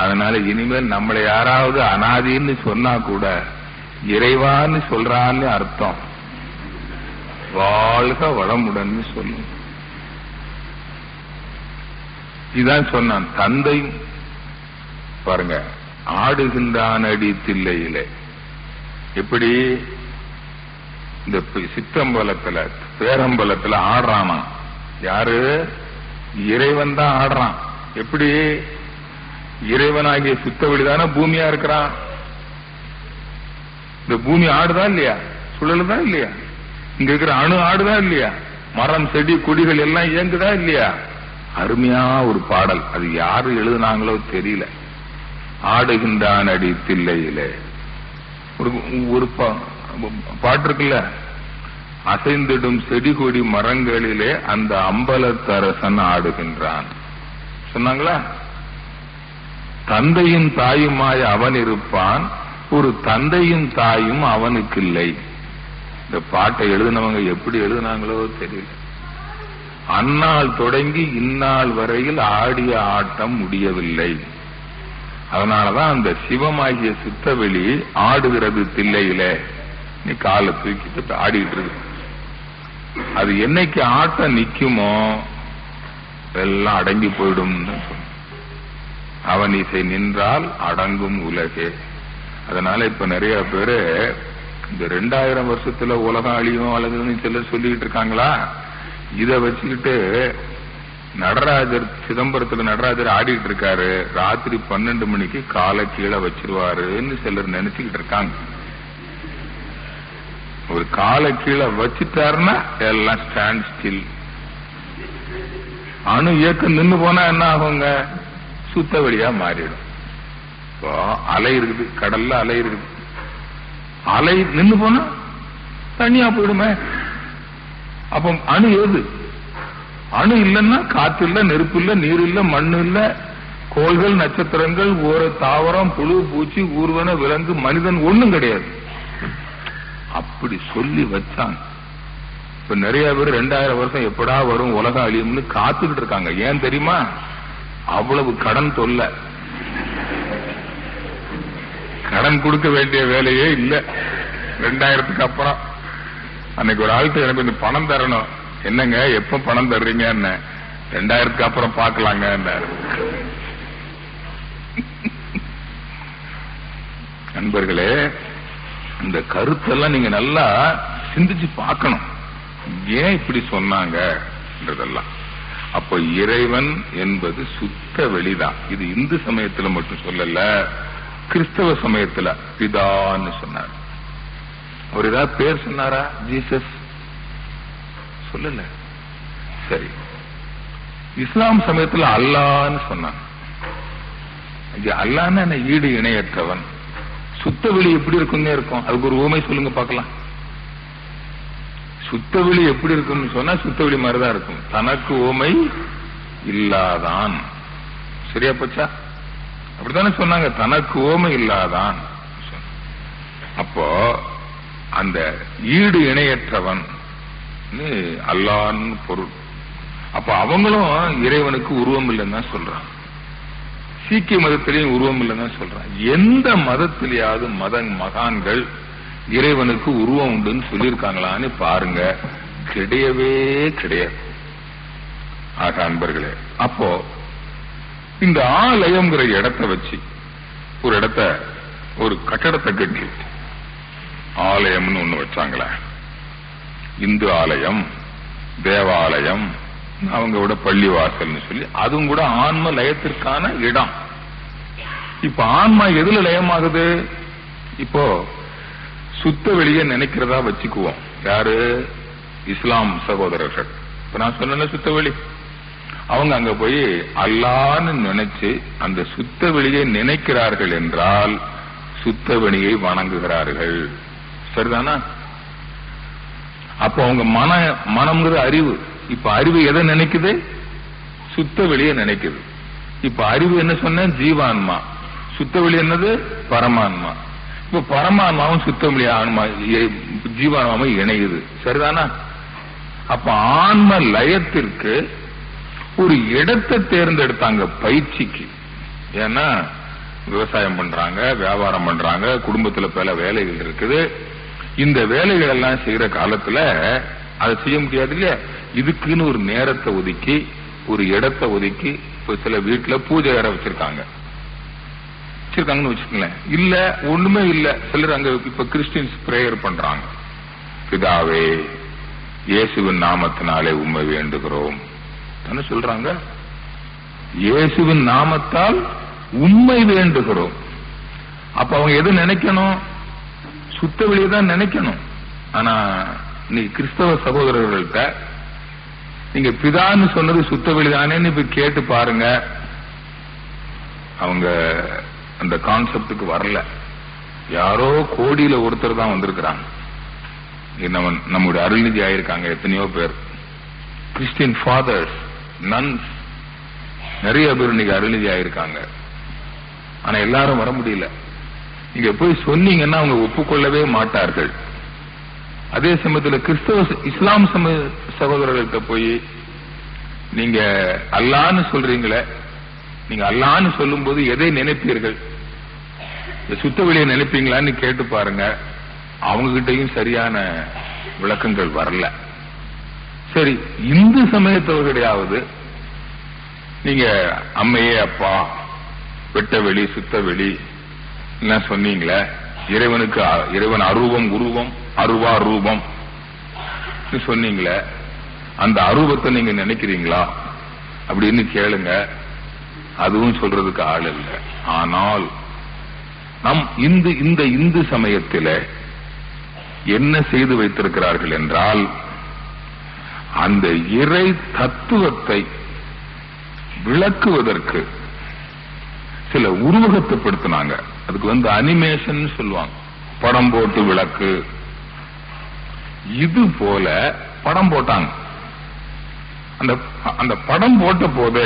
அதனால இனிமேல் நம்மளை யாராவது அனாதின்னு சொன்னா கூட இறைவான்னு சொல்றான்னு அர்த்தம். வாழ்க வளமுடன் சொல்லும். இதான் சொன்னான். தந்தை பாருங்க, ஆடுகின்றான் அடி தில்லையிலே. எப்படி இந்த சித்தம்பலத்துல பேரம்பலத்துல ஆடுறானா? யாரு? இறைவன் தான் ஆடுறான். எப்படி? இறைவனாகிய சுத்தவெளிதானே பூமியா இருக்கிறான். இந்த பூமி ஆடுதா இல்லையா? சுழலுதா இல்லையா? இங்க இருக்கிற அணு ஆடுதா இல்லையா? மரம் செடி கொடிகள் எல்லாம் இயங்குதா இல்லையா? அருமையா ஒரு பாடல். அது யாரு எழுதுனாங்களோ தெரியல. ஆடுகின்றான் அடி தில்லையிலே ஒரு பாட்டு இருக்குல்ல, அசைந்திடும் செடி கொடி மரங்களிலே அந்த அம்பலத்தரசன் ஆடுகின்றான் சொன்னாங்களா? தந்தையும் தாயுமாய் அவன் இருப்பான், ஒரு தந்தையும் தாயும் அவனுக்கு இல்லை. இந்த பாட்டை எழுதினவங்க எப்படி எழுதினாங்களோ தெரியல. அந்நாள் தொடங்கி இந்நாள் வரையில் ஆடிய ஆட்டம் முடியவில்லை. அதனாலதான் அந்த சிவமாகிய சித்தவெளி ஆடுகிறது தில்லையில. நீ காலை தூக்கிட்டு ஆடிட்டு இருக்கு. அது என்னைக்கு ஆட்டம் நிக்குமோ எல்லாம் அடங்கி போயிடும். அவன் இசை நின்றால் அடங்கும் உலகே. அதனால இப்ப நிறைய பேரு இந்த 2000 வருஷத்துல உலகம் அழியும் அல்லதுன்னு சிலர் சொல்லிட்டு இருக்காங்களா. இத வச்சுக்கிட்டு நடராஜர், சிதம்பரத்துல நடராஜர் ஆடிட்டு இருக்காரு, ராத்திரி 12 மணிக்கு காலை கீழே வச்சிருவாருன்னு சிலர் நினைச்சுக்கிட்டு இருக்காங்க. ஒரு காலை கீழே வச்சுட்டாருன்னா எல்லாம் ஸ்டாண்ட் ஸ்டில். அணு இயக்கம் நின்று போனா என்ன ஆகுங்க? சுத்த வெளியா மாறிடும். இப்போ அலை இருக்குது, கடல்ல அலை இருக்குது. அலை நின்று போனா தனியா போயிடுமே. அப்ப அணு ஏது? அணு இல்லைன்னா காற்று இல்ல, நெருப்பு இல்ல, நீர் இல்ல, மண்ணு இல்ல, கோள்கள், நட்சத்திரங்கள், ஒரு தாவரம், புழு, பூச்சி, ஊர்வன, விலங்கு, மனிதன் ஒண்ணும் கிடையாது. அப்படி சொல்லி வச்சாங்க. இப்ப நிறைய பேர் 2000 வருஷம் எப்படா வரும் உலகம் அழியும்னு காத்துக்கிட்டு இருக்காங்க. ஏன் தெரியுமா? அவ்வளவு கடன் தொல்லை. கடன் கொடுக்க வேண்டிய வேலையே இல்ல 2000க்கு அப்புறம். அன்னைக்கு ஒரு ஆள்கிட்ட எனக்கு கொஞ்சம் பணம் தரணும். என்னங்க எப்ப பணம் தர்றீங்க? 2000க்கு அப்புறம் பாக்கலாங்க. நண்பர்களே, இந்த கருத்தெல்லாம் நீங்க நல்லா சிந்திச்சு பார்க்கணும். ஏன் இப்படி சொன்னாங்கன்றதெல்லாம். அப்ப இறைவன் என்பது சுத்த வெளிதான். இது இந்து சமயத்துல மட்டும் சொல்லல, கிறிஸ்தவ சமயத்துல பிதான்னு சொன்னார். அவர் ஏதாவது பேர் சொன்னாரா? ஜீசஸ் சொல்லல. சரி, இஸ்லாம் சமயத்துல அல்லான்னு சொன்னாங்க. அல்லான்னு என்ன? ஈடு இணையற்றவன். சுத்த வெளி எப்படி இருக்குன்னு இருக்கும். அதுக்கு ஒரு ஊமை சொல்லுங்க பார்க்கலாம். சுத்த வெளி எப்படி இருக்குன்னு சொன்னா சுத்த வெளி மாதிரிதான் இருக்கும். தனக்கு ஊமை இல்லாதான். சரியா போச்சா? அப்படித்தானே சொன்னாங்க. தனக்கு ஊமை இல்லாதான். அப்போ அந்த ஈடு இணையற்றவன் அல்லான்னு பொருள். அப்ப அவங்களும் இறைவனுக்கு உருவம் இல்லைன்னு தான் சொல்றான். சீக்கிய மதத்திலையும் உருவம் இல்லைன்னு தான் சொல்றான். எந்த மதத்திலேயாவது மகான்கள் இறைவனுக்கு உருவம் உண்டுன்னு சொல்லியிருக்காங்களான்னு பாருங்க, கிடையவே கிடையாது. ஆக அன்பர்களே, அப்போ இந்த ஆலயம்ங்கிற இடத்தை வச்சு ஒரு கட்டடத்தை கட்டி ஆலயம்னு ஒண்ணு வச்சாங்களே, இந்து ஆலயம், தேவாலயம், அவங்களோட பள்ளி வாசல்னு சொல்லி, அதுவும் கூட ஆன்ம லயத்திற்கான இடம். இப்ப ஆன்மா எதுல லயமாகுது? இப்போ சுத்த வெளியே நினைக்கிறதா வச்சுக்குவோம். யாரு? இஸ்லாம் சகோதரர்கள். இப்ப நான் சொன்ன சுத்த வெளி, அவங்க அங்க போய் அல்லான்னு நினைச்சு அந்த சுத்த வெளியை நினைக்கிறார்கள் என்றால் சுத்த வெளியை வணங்குகிறார்கள். சரிதானா? அப்ப அவங்க மனம்ங்கிற அறிவு, இப்ப அறிவு எதை நினைக்குது? சுத்த வெளியை நினைக்குது. இப்ப அறிவு என்ன சொன்ன? ஜீவான்மா. சுத்த வெளி என்னது? பரமான்மா. இப்ப பரமான்மாவும் சுத்த வெளி ஆன்மா ஜீவான்மாவும் இணையுது. சரிதானா? அப்ப ஆன்ம லயத்திற்கு ஒரு இடத்தை தேர்ந்தெடுத்தாங்க பயிற்சிக்கு. ஏன்னா விவசாயம் பண்றாங்க, வியாபாரம் பண்றாங்க, குடும்பத்துல பல வேலைகள் இருக்குது. இந்த வேலைகள் எல்லாம் செய்யற காலத்துல அதை செய்ய முடியாது இல்லையா? இதுக்குன்னு ஒரு நேரத்தை ஒதுக்கி, ஒரு இடத்தை ஒதுக்கி, இப்ப சில வீட்டுல பூஜை அறை வச்சிருக்காங்கன்னு வச்சுக்கங்களேன். இல்ல ஒண்ணுமே இல்ல, சிலர் அங்க இப்ப கிறிஸ்டியன்ஸ் பிரேயர் பண்றாங்க. பிதாவே, இயேசுவின் நாமத்தினாலே உம்மை வேண்டுகிறோம் சொல்றாங்க. இயேசுவின் நாமத்தால் உம்மை வேண்டுகிறோம். அப்ப அவங்க எது நினைக்கணும்? சுத்த வெளியதான் நினைக்கணும். ஆனா நீங்க கிறிஸ்தவ சகோதரர்கள்ட்ட நீங்க பிதான்னு சொன்னது சுத்த வெளிதானேன்னு இப்ப கேட்டு பாருங்க, அவங்க அந்த கான்செப்டுக்கு வரல. யாரோ கோடியில ஒருத்தர் தான் வந்திருக்கிறாங்க. நம்முடைய அருள்நிதி ஆயிருக்காங்க எத்தனையோ பேர். கிறிஸ்டியன் ஃபாதர்ஸ், நன்ஸ், நிறைய பேர் இன்னைக்கு அருள்நிதி ஆயிருக்காங்க. ஆனா எல்லாரும் வர முடியல. நீங்க போய் சொன்னீங்கன்னா அவங்க ஒப்புக்கொள்ளவே மாட்டார்கள். அதே சமயத்தில் கிறிஸ்தவ இஸ்லாம் சகோதரர்கள்ட்ட போய் நீங்க அல்லான்னு சொல்றீங்களே, நீங்க அல்லான்னு சொல்லும் போது எதை நினைப்பீர்கள்? சுத்த வெளியை நினைப்பீங்களான்னு கேட்டு பாருங்க. அவங்க கிட்டையும் சரியான விளக்கங்கள் வரல. சரி, இந்து சமயத்தவர்களையாவது நீங்க அம்மையே அப்பா, வெட்ட வெளி, சுத்த வெளி எல்லாம் சொன்னீங்களே, இறைவன் அரூபம், உருவம், அருவா ரூபம் சொன்னீங்களே, அந்த அரூபத்தை நீங்க நினைக்கிறீங்களா அப்படின்னு கேளுங்க. அதுவும் சொல்றதுக்கு ஆள் இல்லை. ஆனால் இந்த இந்து சமயத்தில் என்ன செய்து வைத்திருக்கிறார்கள் என்றால், அந்த இறை தத்துவத்தை விளக்குவதற்கு சில உருவகத்தைப்படுத்தினாங்க. அதுக்கு அனிமேஷன் சொல்லுவாங்க, படம் போட்டு விளக்கு. இது போல படம் போட்டாங்க. அந்த படம் போட்ட போது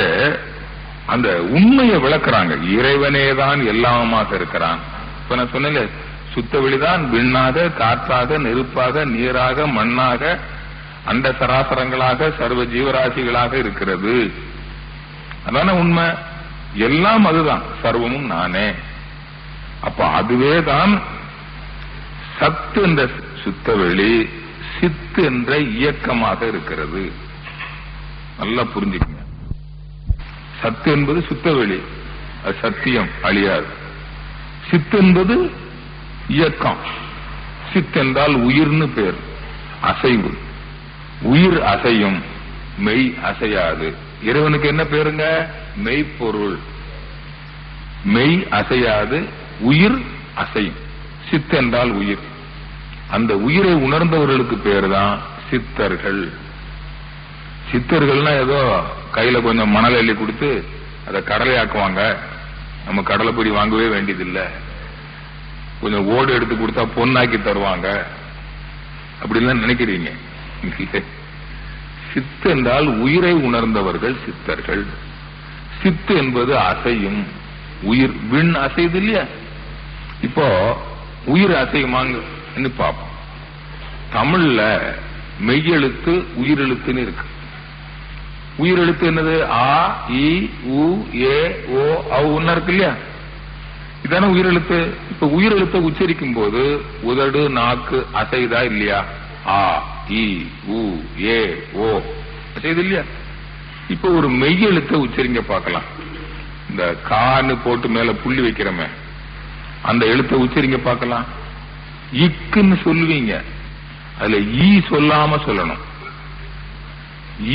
அந்த உண்மையை விளக்குறாங்க. இறைவனேதான் எல்லாமாக இருக்கிறான். இப்ப நான் சொன்னேன், சுத்த வெளிதான் விண்ணாக, காற்றாக, நெருப்பாக, நீராக, மண்ணாக, அண்ட சராசரங்களாக, சர்வ ஜீவராசிகளாக இருக்கிறது. அதான உண்மை. எல்லாம் அதுதான், சர்வமும் நானே. அப்ப அதுவே தான் சத்து என்ற சுத்த வெளி, சித்து என்ற இயக்கமாக இருக்கிறது. நல்லா புரிஞ்சுக்கங்க. சத்து என்பது சுத்த வெளி, அது சத்தியம், அழியாது. சித்து என்பது இயக்கம். சித் என்றால் உயிர்னு பேர், அசைவு. உயிர் அசையும், மெய் அசையாது. இறைவனுக்கு என்ன பேருங்க? மெய்ப்பொருள். மெய் அசையாது, உயிர் அசையும். சித் என்றால் உயிர். அந்த உயிரை உணர்ந்தவர்களுக்கு பேர் தான் சித்தர்கள். சித்தர்கள்னா ஏதோ கையில கொஞ்சம் மணல் அள்ளி கொடுத்து அதை கடலை ஆக்குவாங்க. நம்ம கடலை பொடி வாங்கவே வேண்டியதில்லை. கொஞ்சம் ஓடு எடுத்து கொடுத்தா பொன்னாக்கி தருவாங்க அப்படிலாம் நினைக்கிறீங்க. சித்து என்றால் உயிரை உணர்ந்தவர்கள் சித்தர்கள். சித்து என்பது அசையும் உயிர். விண் அசைது இல்லையா? இப்போ உயிர் அசையுமாங்க பார்ப்போம். தமிழ்ல மெய்யெழுத்து உயிரெழுத்துன்னு இருக்கு. உயிரெழுத்து என்னது? ஆ, இ, உ, ஏ, ஓ, அவுன்னு இருக்கு இல்லையா? இதான உயிரெழுத்து. இப்ப உயிரெழுத்தை உச்சரிக்கும் போது உதடு நாக்கு அசைதா இல்லையா? ஆ, இ, உ, ஏ, ஓ அசைது இல்லையா? இப்ப ஒரு மெய்யெழுத்தை உச்சரிங்க பார்க்கலாம். இந்த கான்னு போட்டு மேல புள்ளி வைக்கிறமே அந்த எழுத்தை உச்சரிங்க பார்க்கலாம். இக்குன்னு சொல்லுவீங்க, அதுல ஈ சொல்லாம சொல்லணும்.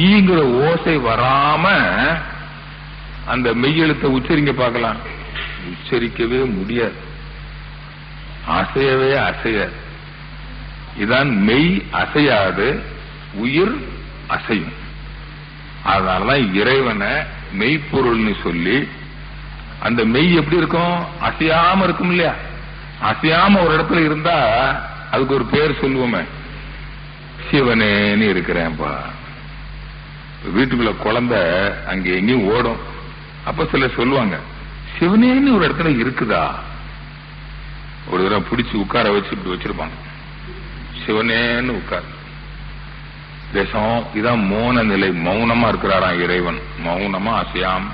ஈங்கிற ஓசை வராம அந்த மெய்யெழுத்தை உச்சரிங்க பார்க்கலாம். உச்சரிக்கவே முடியாது, அசையவே அசையாது. இதான் மெய் அசையாது, உயிர் அசையும். அதனாலதான் இறைவனை மெய்ப்பொருள்னு சொல்லி, அந்த மெய் எப்படி இருக்கும்? அசையாம இருக்கும் இல்லையா? அசையாம ஒரு இடத்துல இருந்தா அதுக்கு ஒரு பேர் சொல்லுவோமே, சிவனேன்னு இருக்கிறேன்பா. வீட்டுக்குள்ள குழந்தை அங்க எங்கேயும் ஓடும், அப்ப சில சொல்லுவாங்க, சிவனேன்னு ஒரு இடத்துல இருக்குதா? ஒரு தடவை பிடிச்சு உட்கார வச்சு இப்படி வச்சிருப்பாங்க, சிவனேன்னு உட்கார். தேசம் இதான் மௌன நிலை. மௌனமா இருக்கிறாராம் இறைவன். மௌனமா அசையாம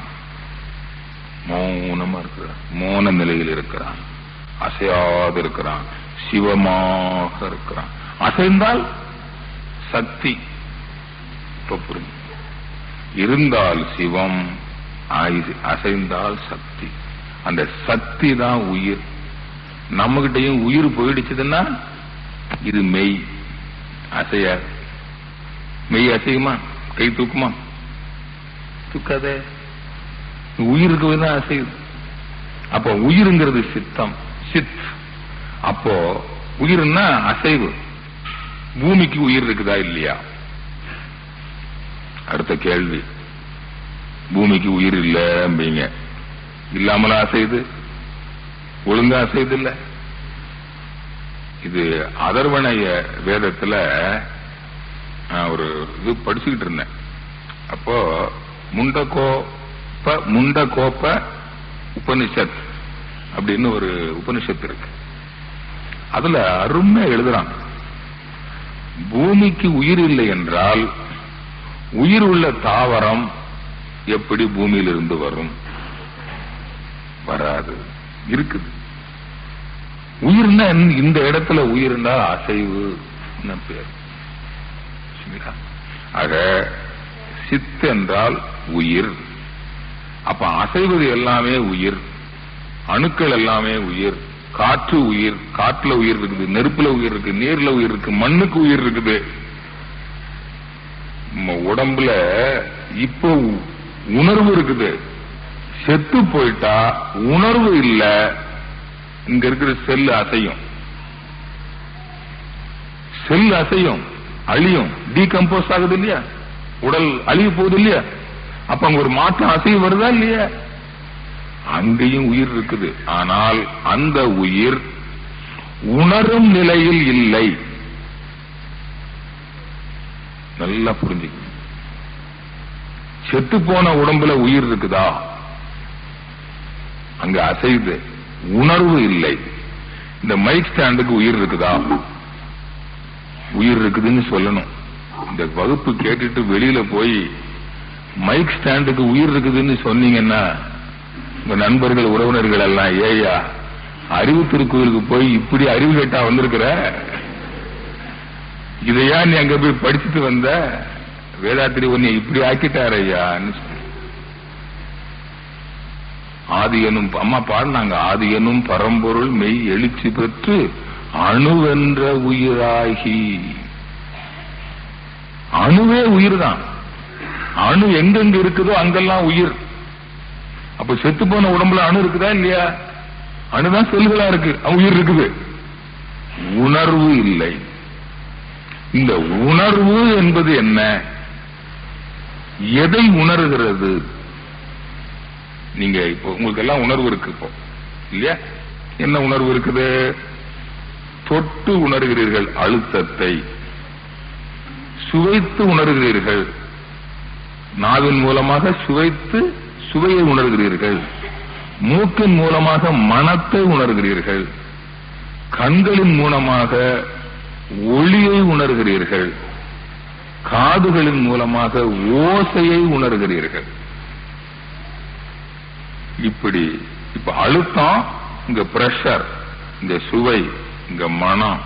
மௌனமா இருக்கிறான், மௌன நிலையில் இருக்கிறான், அசையாது இருக்கிறான், சிவமாக இருக்கிறான். அசைந்தால் சக்தி புரிஞ்சு, இருந்தால் சிவம், அசைந்தால் சக்தி. அந்த சக்தி தான் உயிர். நம்மகிட்டையும் உயிர் போயிடுச்சுன்னா இது மெய் அசையாது. மெய் அசையுமா? கை தூக்குமா? தூக்காதே. உயிருக்கு தான் அசையுது. அப்போ உயிருங்கிறது சித்தம், சித். அப்போ உயிர்னா அசைவு. பூமிக்கு உயிர் இருக்குதா இல்லையா? அடுத்த கேள்வி, பூமிக்கு உயிர் இல்ல அப்படிங்க. இல்லாமல அசைது, ஒழுங்கா அசைது இல்ல. இது அதர்வணைய வேதத்துல ஒரு இது படிச்சுக்கிட்டு இருந்தேன். அப்போ முண்டகோப்ப உபனிஷத் அப்படின்னு ஒரு உபனிஷத்து இருக்கு. அதுல அருமையா எழுதுறான், பூமிக்கு உயிர் இல்லை என்றால் உயிர் உள்ள தாவரம் எப்படி பூமியிலிருந்து வரும்? வராது. இருக்குது. உயிர்னா இந்த இடத்துல உயிர்னா அசைவு பேர். ஆக சித் என்றால் உயிர். அப்ப அசைவது எல்லாமே உயிர். அணுக்கள் எல்லாமே உயிர். காற்று உயிர், காற்றுல உயிர் இருக்குது, நெருப்புல உயிர் இருக்கு, நீர்ல உயிர் இருக்கு, மண்ணுக்கு உயிர் இருக்குது. உடம்புல இப்போ உணர்வு இருக்குது. செத்து போயிட்டா உணர்வு இல்ல, இங்க இருக்கிற செல் அசையும். செல் அசையும், அழியும், டீகம்போஸ் ஆகுது இல்லையா? உடல் அழிய போகுது இல்லையா? அப்ப அங்க ஒரு மாற்றம் அசைவு வருதா இல்லையா? அங்கேயும் உயிர் இருக்குது. ஆனால் அந்த உயிர் உணரும் நிலையில் இல்லை. நல்லா புரிஞ்சுக்கணும். செத்து போன உடம்புல உயிர் இருக்குதா? அங்க அசைது, உணர்வு இல்லை. இந்த மைக் ஸ்டாண்டுக்கு உயிர் இருக்குதா? உயிர் இருக்குதுன்னு சொல்லணும். இந்த வகுப்பு கேட்டுட்டு வெளியில போய் மைக் ஸ்டாண்டுக்கு உயிர் இருக்குதுன்னு சொன்னீங்கன்னா உங்க நண்பர்கள் உறவினர்கள் எல்லாம், ஏயா அறிவு திருக்கோயிலுக்கு போய் இப்படி அறிவு கேட்டா வந்திருக்கிற, இதையா நீ அங்க போய் படிச்சுட்டு வந்த, வேதாத்திரி ஒன்னு இப்படி ஆக்கிட்டாரு ஐயா. ஆதி எனும் அம்மா பாடினாங்க, ஆதி எனும் பரம்பொருள் மெய் எழுச்சி பெற்று அணுவென்ற உயிராகி. அணுவே உயிர் தான். அணு எங்கெங்க இருக்குதோ அங்கெல்லாம் உயிர். அப்ப செத்து போன உடம்புல அணு இருக்குதா இல்லையா? அணுதான் செல்களா இருக்கு, உயிர் இருக்குது. உணர்வு இல்லை. இந்த உணர்வு என்பது என்ன? எதை உணர்கிறது? நீங்க இப்போ உங்களுக்கு எல்லாம் உணர்வு இருக்கு இப்போ இல்லையா? என்ன உணர்வு இருக்குது? தொட்டு உணர்கிறீர்கள் அழுத்தத்தை, சுவைத்து உணர்கிறீர்கள், நாவின் மூலமாக சுவைத்து சுவையை உணர்கிறீர்கள், மூக்கின் மூலமாக மனத்தை உணர்கிறீர்கள், கண்களின் மூலமாக ஒளியை உணர்கிறீர்கள், காதுகளின் மூலமாக ஓசையை உணர்கிறீர்கள். இப்ப அழுத்தம், இங்க பிரஷர், இங்க சுவை, இங்க மனம்,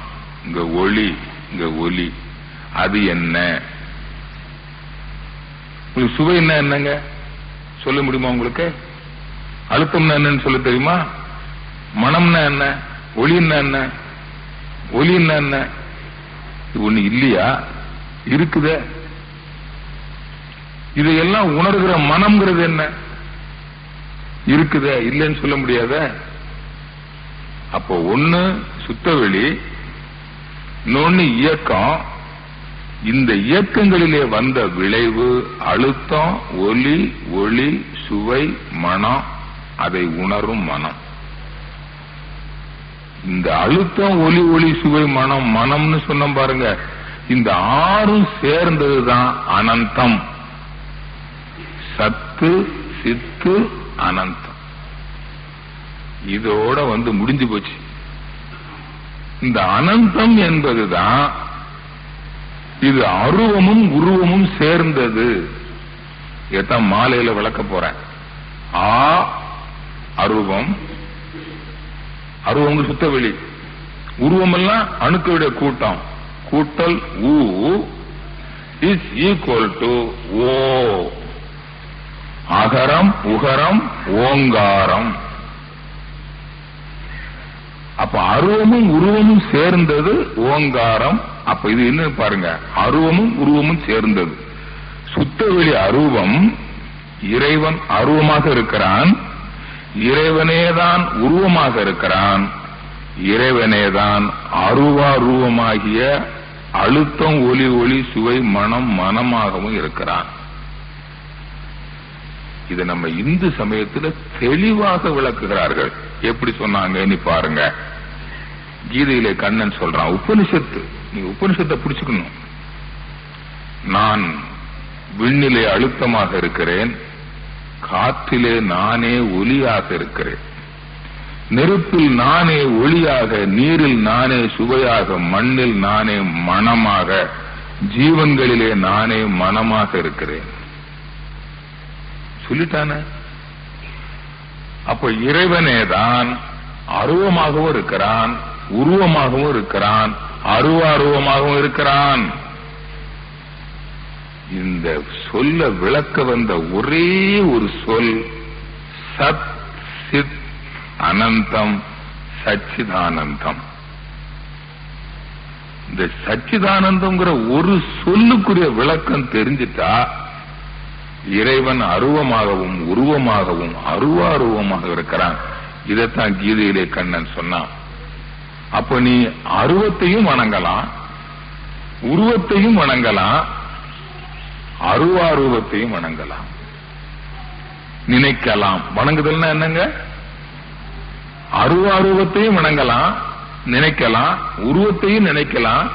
இங்க ஒளி, இங்க ஒலி. அது என்ன? உங்களுக்கு சுவை என்னங்க சொல்ல முடியுமா? உங்களுக்கு அழுத்தம்னா என்னன்னு சொல்ல தெரியுமா? மனம்னா என்ன? ஒளின்னா என்ன? ஒலின்னா என்ன? இது ஒண்ணு இல்லையா? இருக்குதே. இதையெல்லாம் உணர்கிற மனம்ங்கிறது என்ன? இருக்குதே, இல்லைன்னு சொல்ல முடியாத. அப்போ ஒண்ணு சுத்தவெளி, இன்னொன்னு இயக்கம். இந்த இயக்கங்களிலே வந்த விளைவு அழுத்தம், ஒலி, ஒளி, சுவை, மனம். அதை உணரும் மனம். இந்த அழுத்தம், ஒலி, ஒளி, சுவை, மனம், மனம்னு சொன்னோம் பாருங்க. இந்த ஆறும் சேர்ந்ததுதான் அனந்தம். சத்து, சித்து, அனந்தம். இதோட முடிஞ்சு போச்சு. இந்த அனந்தம் என்பதுதான் இது அருவமும் உருவமும் சேர்ந்தது. இதான் மாலையில விளக்க போறேன். அருவம், அருவம் சுத்தவெளி. உருவம் எல்லாம் அணுக்களுடைய கூட்டம். கூட்டல் ஊ இஸ் ஈக்குவல் டு ஓ. அகரம், உகரம், ஓங்காரம். அப்ப அருவமும் உருவமும் சேர்ந்தது ஓங்காரம். அப்ப இது என்ன பாருங்க, அருவமும் உருவமும் சேர்ந்தது. சுத்தவெளி அருவம், இறைவன் அருவமாக இருக்கிறான், இறைவனேதான் உருவமாக இருக்கிறான், இறைவனேதான் அருவாரூபமாகிய அழுத்தம், ஒலி, ஒளி, சுவை, மனம், மனமாகவும் இருக்கிறான். இதை நம்ம இந்து சமயத்தில் தெளிவாக விளக்குகிறார்கள். எப்படி சொன்னாங்க நீ பாருங்க. கீதையிலே கண்ணன் சொல்றான், உபனிஷத்து, நீ உபனிஷத்தை பிடிச்சுக்கணும். நான் விண்ணிலே அழுத்தமாக இருக்கிறேன், காற்றிலே நானே ஒலியாக இருக்கிறேன், நெருப்பில் நானே ஒளியாக, நீரில் நானே சுவையாக, மண்ணில் நானே மனமாக, ஜீவன்களிலே நானே மனமாக இருக்கிறேன் சொல்லிட்டான. அப்ப இறைவனேதான் அருவமாகவும் இருக்கிறான், உருவமாகவும் இருக்கிறான், அருவாருவமாகவும் இருக்கிறான். இந்த சொல்ல விளக்க வந்த ஒரே ஒரு சொல் சத், சித், அனந்தம், சச்சிதானந்தம். இந்த சச்சிதானந்தம்ங்கிற ஒரு சொல்லுக்குரிய விளக்கம் தெரிஞ்சிட்டா இறைவன் அருவமாகவும் உருவமாகவும் அருவாருவமாக இருக்கிறான். இதைத்தான் கீதையிலே கண்ணன் சொன்னான். அப்ப நீ அருவத்தையும் வணங்கலாம், உருவத்தையும் வணங்கலாம், அருவாரூபத்தையும் வணங்கலாம், நினைக்கலாம். வணங்குதல்னா என்னங்க? அருவாரூபத்தையும் வணங்கலாம், நினைக்கலாம், உருவத்தையும் நினைக்கலாம்,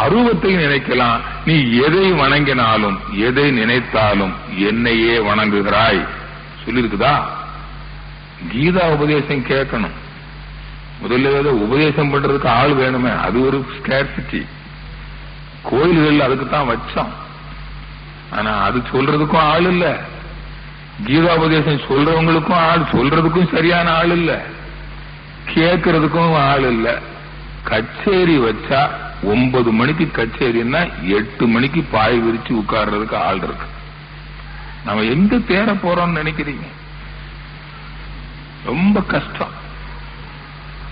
அருவத்தையும் நினைக்கலாம். நீ எதை வணங்கினாலும் எதை நினைத்தாலும் என்னையே வணங்குகிறாய் சொல்லிருக்குதா? கீதா உபதேசம் கேட்கணும். முதல்ல உபதேசம் பண்றதுக்கு ஆள் வேணுமே, அது ஒரு ஸ்கேர்சிட்டி. கோயில்கள் அதுக்குத்தான் வச்சோம். ஆனா அது சொல்றதுக்கும் ஆள் இல்ல, கீதாபதேசம் சொல்றவங்களுக்கும் ஆள், சொல்றதுக்கும் சரியான ஆள் இல்ல, கேட்கறதுக்கும் ஆள் இல்ல. கச்சேரி வச்சா 9 மணிக்கு கச்சேரின்னா 8 மணிக்கு பாய் விரிச்சு உட்கார்றதுக்கு ஆள் இருக்கு. நம்ம எங்க தேர போறோம்னு நினைக்கிறீங்க? ரொம்ப கஷ்டம்.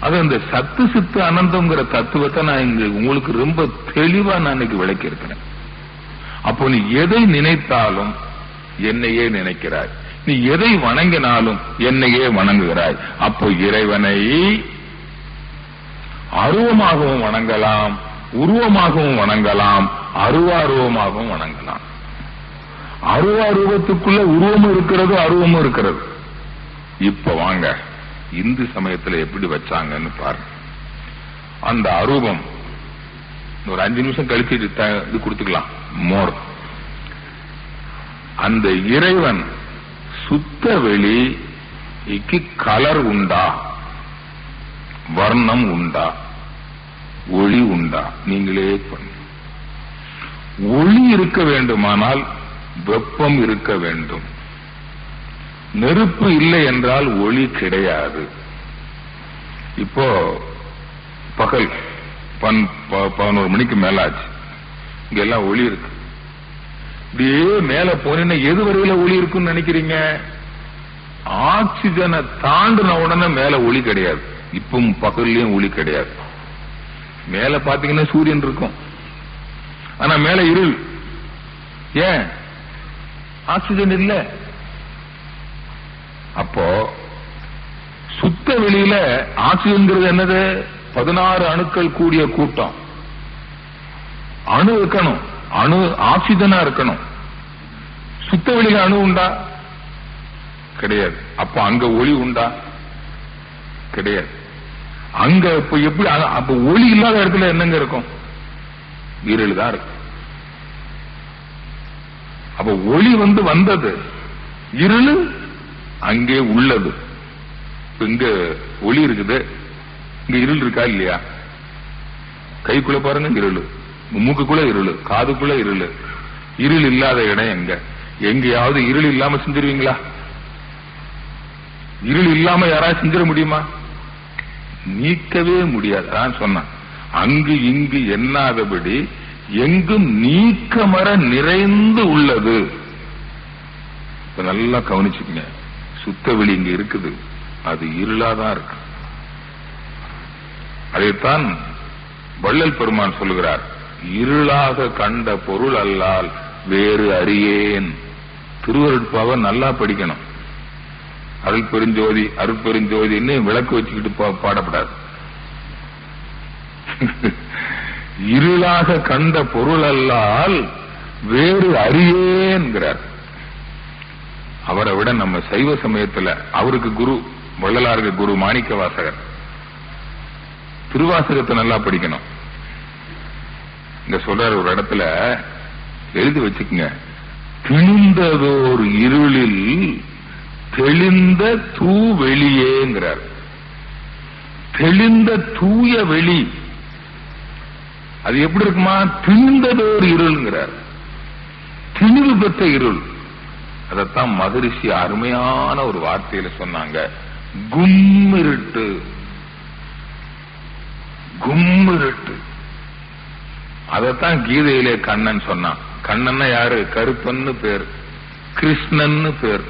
அது அந்த சத்து, சித்து, அனந்தம்ங்கிற தத்துவத்தை நான் இங்க உங்களுக்கு ரொம்ப தெளிவா நான் இன்னைக்கு விளக்கி இருக்கிறேன். அப்போ நீ எதை நினைத்தாலும் என்னையே நினைக்கிறாய், நீ எதை வணங்கினாலும் என்னையே வணங்குகிறாய். அப்போ இறைவனை அருவமாகவும் வணங்கலாம், உருவமாகவும் வணங்கலாம், அருவாரூபமாகவும் வணங்கலாம். அருவாரூபத்துக்குள்ள உருவமும் இருக்கிறது, அருவமும் இருக்கிறது. இப்ப வாங்க இந்து சமயத்துல எப்படி வச்சாங்கன்னு பாருங்க. அந்த அரூபம் ஒரு 5 நிமிஷம் கழிச்சு இது கொடுத்துக்கலாம் மோர். அந்த இறைவன் சுத்த வெளிக்கு கலர் உண்டா? வர்ணம் உண்டா, ஒளி உண்டா? நீங்களே பண்ணு. ஒளி இருக்க வேண்டுமானால் வெப்பம் இருக்க வேண்டும். நெருப்பு இல்லை என்றால் ஒளி கிடையாது. இப்போ பகல் 11 மணிக்கு மேலாச்சு, இங்க எல்லாம் ஒளி இருக்கு. இப்படியே மேல போனீங்கன்னா எது வரையில ஒளி இருக்குன்னு நினைக்கிறீங்க? ஆக்சிஜனை தாண்டின உடனே மேல ஒளி கிடையாது. இப்பவும் பகல்லையும் ஒளி கிடையாது. மேல பாத்தீங்கன்னா சூரியன் இருக்கும், ஆனா மேல இருள். ஏன்? ஆக்சிஜன் இல்ல. அப்போ சுத்த வெளியில ஆக்சிஜன் என்னது? 16 அணுக்கள் கூடிய கூட்டம். அணு இருக்கணும், அணு ஆக்சிஜனா இருக்கணும். சுத்த வெளியில அணு உண்டா? கிடையாது. அப்ப அங்க ஒளி உண்டா? கிடையாது. அங்க இப்ப எப்படி? அப்ப ஒளி இல்லாத இடத்துல என்னங்க இருக்கும்? இருள் தான் இருக்கு. அப்ப ஒளி வந்தது, இருள் அங்கே உள்ளது. இங்க ஒளி இருக்குது, இங்க இருள் இருக்கா இல்லையா? கைக்குள்ள பாருங்க இருள், மூக்குக்குள்ள இருள், காதுக்குள்ள இருள். இருள் இல்லாத இடம் எங்க? எங்கேயாவது இருள் இல்லாம செஞ்சிருவீங்களா? இருள் இல்லாம யாராவது செஞ்சிட முடியுமா? நீக்கவே முடியாது. அதான் சொன்னான், அங்கு இங்கு எண்ணாதபடி எங்கும் நீக்கமர நிறைந்து உள்ளது. நல்லா கவனிச்சுக்கங்க, சுத்த வெளி இங்க இருக்குது, அது இருளாதான் இருக்கு. அதைத்தான் வள்ளல் பெருமான் சொல்லுகிறார், இருளாக கண்ட பொருள் அல்லால் வேறு அறியேன். திருவருட்பாவை நல்லா படிக்கணும். அருள் பெருஞ்சோதி அருட்பெருஞ்சோதின்னு விளக்கு வச்சுக்கிட்டு பாடப்படாது. இருளாக கண்ட பொருள் அல்லால் வேறு அறியேன்கிறார். அவரை விட நம்ம சைவ சமயத்துல அவருக்கு குரு வள்ளலாருக்கு குரு மாணிக்க வாசகர். திருவாசகத்தை நல்லா படிக்கணும். இங்க சொல்றாரு ஒரு இடத்துல, எழுதி வச்சுக்கங்க, திணிந்ததோர் இருளில் தெளிந்த தூ வெளியேங்கிறார். தெளிந்த தூய வெளி அது எப்படி இருக்குமா? திணிந்ததோர் இருள்ங்கிறார். திணிவு பெற்ற இருள். அதத்தான் மகரிஷி அருமையான ஒரு வார்த்தையில சொன்னாங்க, கும்மிருட்டு. கும்மிருட்டு. அதத்தான் கீதையிலே கண்ணன் சொன்னான். கண்ணன்னா யாரு? கருப்பன்னு பேர், கிருஷ்ணன்னு பேர்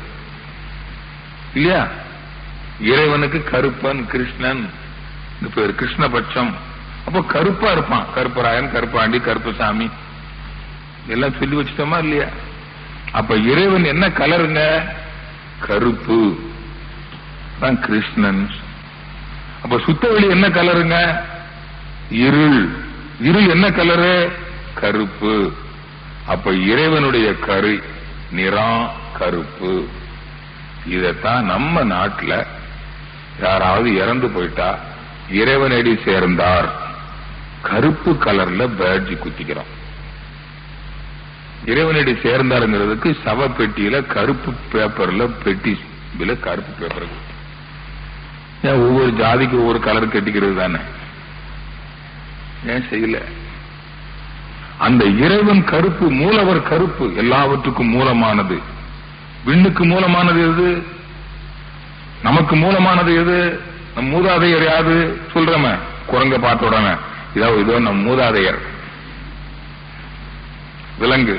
இல்லையா? இறைவனுக்கு கருப்பன் கிருஷ்ணன் பேர், கிருஷ்ணபட்சம். அப்போ கருப்பா இருப்பான், கருப்பராயன், கருப்பாண்டி, கருப்பசாமி எல்லாம் சொல்லி வச்சுட்டோமா இல்லையா? அப்ப இறைவன் என்ன கலருங்க? கருப்பு தான் கிருஷ்ணன். அப்ப சுத்தவெளி என்ன கலருங்க? இருள். இருள் என்ன கலரு? கருப்பு. அப்ப இறைவனுடைய கரு நிறம் கருப்பு. இதத்தான் நம்ம நாட்டுல யாராவது இறந்து போயிட்டா இறைவனடி சேர்ந்தார் கருப்பு கலர்ல பேட்ஜ் குத்திக்கிறோம். இறைவனடி சேர்ந்தாருங்கிறதுக்கு சவ பெட்டியில கருப்பு பேப்பர்ல பெட்டி கருப்பு பேப்பர். ஏன் ஒவ்வொரு ஜாதிக்கு ஒவ்வொரு கலர் கட்டிக்கிறது தானே? ஏன் செய்யல? அந்த இறைவன் கருப்பு, மூலவர் கருப்பு, எல்லாவற்றுக்கும் மூலமானது. விண்ணுக்கு மூலமானது எது? நமக்கு மூலமானது எது? நம் மூதாதையர் யாது சொல்றம? குரங்க பார்த்த உடனே இதோ நம் மூதாதையர். விலங்கு,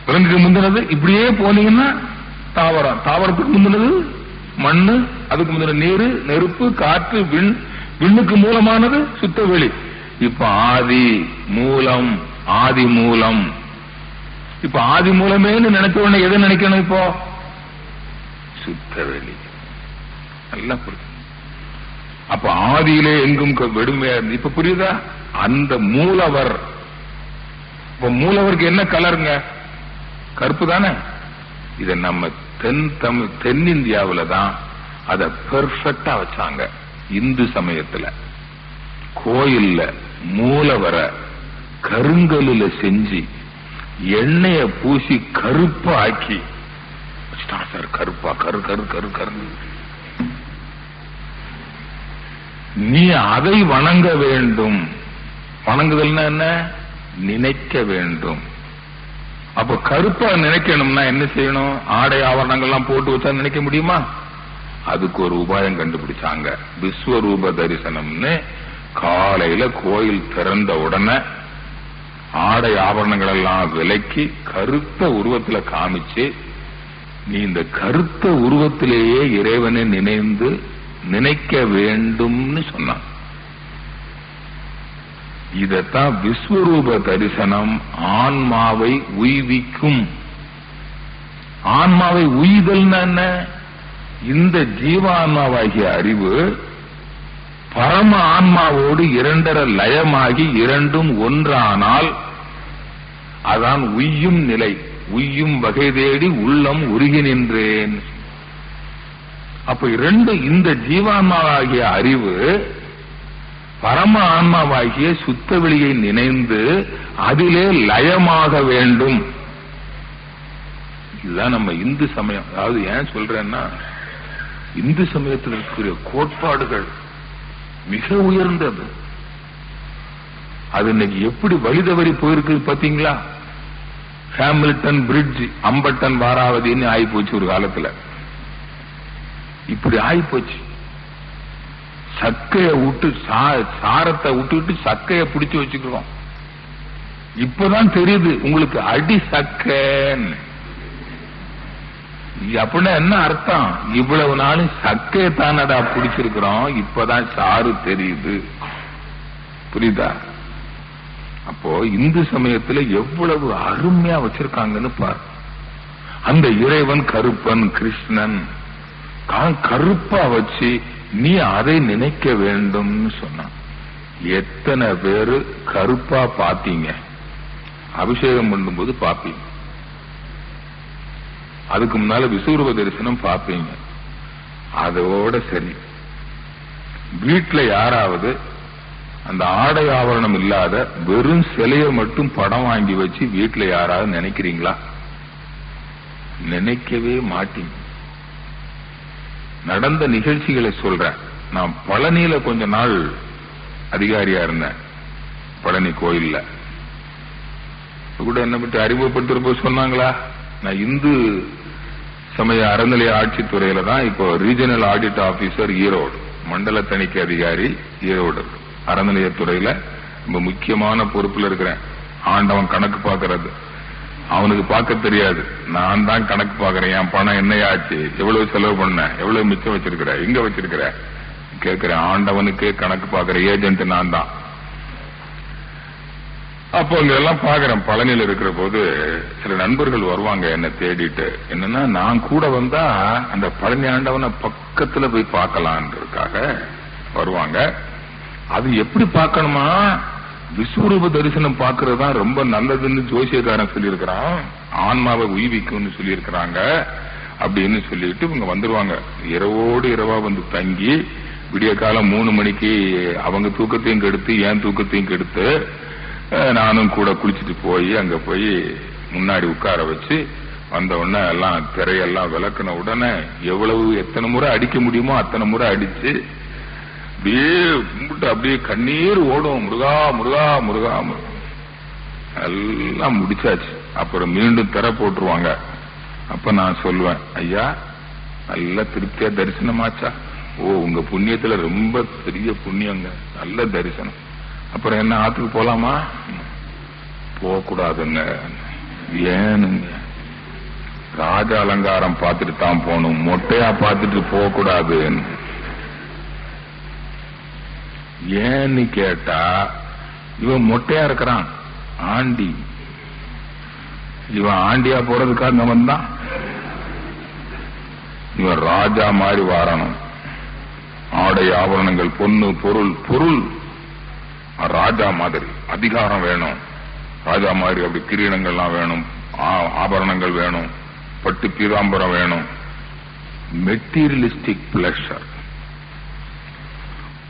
விலங்குக்கு முந்தினது. இப்படியே போனீங்கன்னா தாவரம், தாவரத்துக்கு முந்தினது மண்ணு, அதுக்கு முந்தின நீரு, நெருப்பு, காற்று, விண். விண்ணுக்கு மூலமானது சுத்தவெளி. இப்ப ஆதி மூலம், ஆதி மூலம். இப்ப ஆதி மூலமேன்னு நினைச்ச உடனே எதை நினைக்கணும்? இப்போ சுத்தவெளி. நல்லா புரியுது. அப்ப ஆதியிலே எங்கும் வெடுமையா இருந்து, இப்ப புரியுதா? அந்த மூலவர். இப்ப மூலவருக்கு என்ன கலருங்க? கருப்பு தானே. இத நம்ம தென்னிந்தியாவில தான் அத பெர்ஃபெக்டா வச்சாங்க. இந்து சமயத்துல கோயில்ல மூலவர கருங்கல்ல செஞ்சு எண்ணெய பூசி கருப்பா ஆக்கி சார், கருப்பா கரு கரு கரு கரு. நீ அதை வணங்க வேண்டும். வணங்குதல்னா என்ன? நினைக்க வேண்டும். அப்ப கருப்பா நினைக்கணும்னா என்ன செய்யணும்? ஆடை ஆவரணங்கள்லாம் போட்டு வச்சா நினைக்க முடியுமா? அதுக்கு ஒரு உபாயம் கண்டுபிடிச்சாங்க. விஸ்வரூப தரிசனம்னு. காலையில கோயில் திறந்த உடனே ஆடை ஆபரணங்கள் எல்லாம் விலக்கி கருத்த உருவத்துல காமிச்சு, நீ இந்த கருத்த உருவத்திலேயே இறைவனை நினைக்க வேண்டும்னு சொன்னான். இதத்தான் விஸ்வரூப தரிசனம் ஆன்மாவை உய்விக்கும். ஆன்மாவை உய்தல்னா என்ன? இந்த ஜீவான்மாவாகிய அறிவு பரம ஆன்மாவோடு இரண்டர லயமாகி இரண்டும் ஒன்றானால் அதான் உய்யும் நிலை. உய்யும் வகை தேடி உள்ளம் உருகி நின்றேன். அப்ப இரண்டு, இந்த ஜீவான்மாவாகிய அறிவு பரம ஆன்மாவாகிய சுத்த வெளியை நினைந்து அதிலே லயமாக வேண்டும். இதுதான் நம்ம இந்து சமயம். அதாவது ஏன் சொல்றேன்னா, இந்து சமயத்தில் இருக்கிற கோட்பாடுகள் மிக உயர்ந்தது. அது இன்னைக்கு எப்படி வழிதவறி போயிருக்கு பாத்தீங்களா? ஹாமில்டன் பிரிட்ஜ் அம்பட்டன் வாராவதின்னு ஆகி போச்சு ஒரு காலத்துல. இப்படி ஆகி போச்சு. சக்கைய விட்டு சாரத்தை விட்டுட்டு சக்கைய பிடிச்சு வச்சுக்கிறோம். இப்பதான் தெரியுது உங்களுக்கு அடி சக்கைன்னு. அப்படின்னா என்ன அர்த்தம்? இவ்வளவு நாளும் சக்கையை தானடா பிடிச்சிருக்கிறோம், இப்பதான் சாறு தெரியுது. புரியுதா? அப்போ இந்து சமயத்துல எவ்வளவு அருமையா வச்சிருக்காங்கன்னு பாரு. அந்த இறைவன் கருப்பன் கிருஷ்ணன் கருப்பா வச்சு நீ அதை நினைக்க வேண்டும்னு சொன்னான். எத்தனை பேரு கருப்பா பாத்தீங்க? அபிஷேகம் பண்ணும்போது பாப்பீங்க, அதுக்கு முன்னால விஸ்வரூப தரிசனம் பார்ப்பீங்க. அதோட சரி, வீட்டுல யாராவது அந்த ஆடை ஆவரணம் இல்லாத வெறும் சிலையை மட்டும் படம் வாங்கி வச்சு வீட்டுல யாராவது நினைக்கிறீங்களா? நினைக்கவே மாட்டீங்க. நடந்த நிகழ்ச்சிகளை சொல்றேன். நான் பழனியில கொஞ்ச நாள் அதிகாரியா இருந்தேன். பழனி கோயில்ல கூட என்ன பற்றி அறிமுகப்படுத்துறப்போ சொன்னாங்களா, நான் இந்து சமய அறநிலைய ஆட்சித்துறையில தான் இப்போ ரீஜனல் ஆடிட் ஆபீசர் ஈரோடு, மண்டல தணிக்கை அதிகாரி ஈரோடு அறநிலையத்துறையில ரொம்ப முக்கியமான பொறுப்புல இருக்கிறேன். ஆண்டவன் கணக்கு பாக்குறது அவனுக்கு பார்க்க தெரியாது, நான் தான் கணக்கு பாக்குறேன். என் பணம் என்னையாச்சு, எவ்வளவு செலவு பண்ண, எவ்வளவு மிச்சம் வச்சிருக்கிற, எங்க வச்சிருக்கிற கேட்கிறேன். ஆண்டவனுக்கு கணக்கு பாக்குற ஏஜென்ட் நான் தான். அப்போ இங்கெல்லாம் பாக்குறேன். பழனியில் இருக்கிற போது சில நண்பர்கள் வருவாங்க என்ன தேடிட்டு. என்னன்னா, நான் கூட வந்தா அந்த பழனி ஆண்டவனை பக்கத்துல போய் பார்க்கலான்றதுக்காக வருவாங்க. அது எப்படி பார்க்கணுமா? விஸ்வரூப தரிசனம் பார்க்கறது தான் ரொம்ப நல்லதுன்னு ஜோசியக்காரன் சொல்லியிருக்கிறான். ஆன்மாவை உய்விக்கும்னு சொல்லியிருக்கிறாங்க அப்படின்னு சொல்லிட்டு இவங்க வந்துருவாங்க. இரவோடு இரவா வந்து தங்கி விடிய காலம் 3 மணிக்கு அவங்க தூக்கத்தையும் கெடுத்து என் தூக்கத்தையும் கெடுத்து நானும் கூட குளிச்சுட்டு போய் அங்க போய் முன்னாடி உட்கார வச்சு வந்த உடனே எல்லாம் திரையெல்லாம் விளக்குன உடனே எவ்வளவு எத்தனை முறை அடிக்க முடியுமோ அத்தனை முறை அடிச்சு அப்படியே கும்பிட்டு அப்படியே கண்ணீர் ஓடும். முருகா முருகா முருகா எல்லாம் முடிச்சாச்சு. அப்புறம் மீண்டும் திரை போட்டுருவாங்க. அப்ப நான் சொல்லுவேன், ஐயா நல்ல திருப்தியா தரிசனமாச்சா? ஓ, உங்க புண்ணியத்துல ரொம்ப பெரிய புண்ணியங்க, நல்ல தரிசனம். அப்புறம் என்ன ஆத்துக்கு போலாமா? போக கூடாதுங்க. ஏனுங்க? ராஜ அலங்காரம் பார்த்துட்டு தான் போகணும், மொட்டையா பார்த்துட்டு போக கூடாது. ஏன்னு கேட்டா, இவன் மொட்டையா இருக்கிறான் ஆண்டி, இவன் ஆண்டியா போறதுக்காக வந்தான். இவன் ராஜா மாதிரி வாரணும். ஆடை ஆபரணங்கள் பொண்ணு பொருள் பொருள் ராஜா மாதிரி அதிகாரம் வேணும். ராஜா மாதிரி அப்படி கிரீடங்கள்லாம் வேணும், ஆபரணங்கள் வேணும், பட்டு பீதாம்பரம் வேணும். மெட்டீரியலிஸ்டிக் பிளஷர்,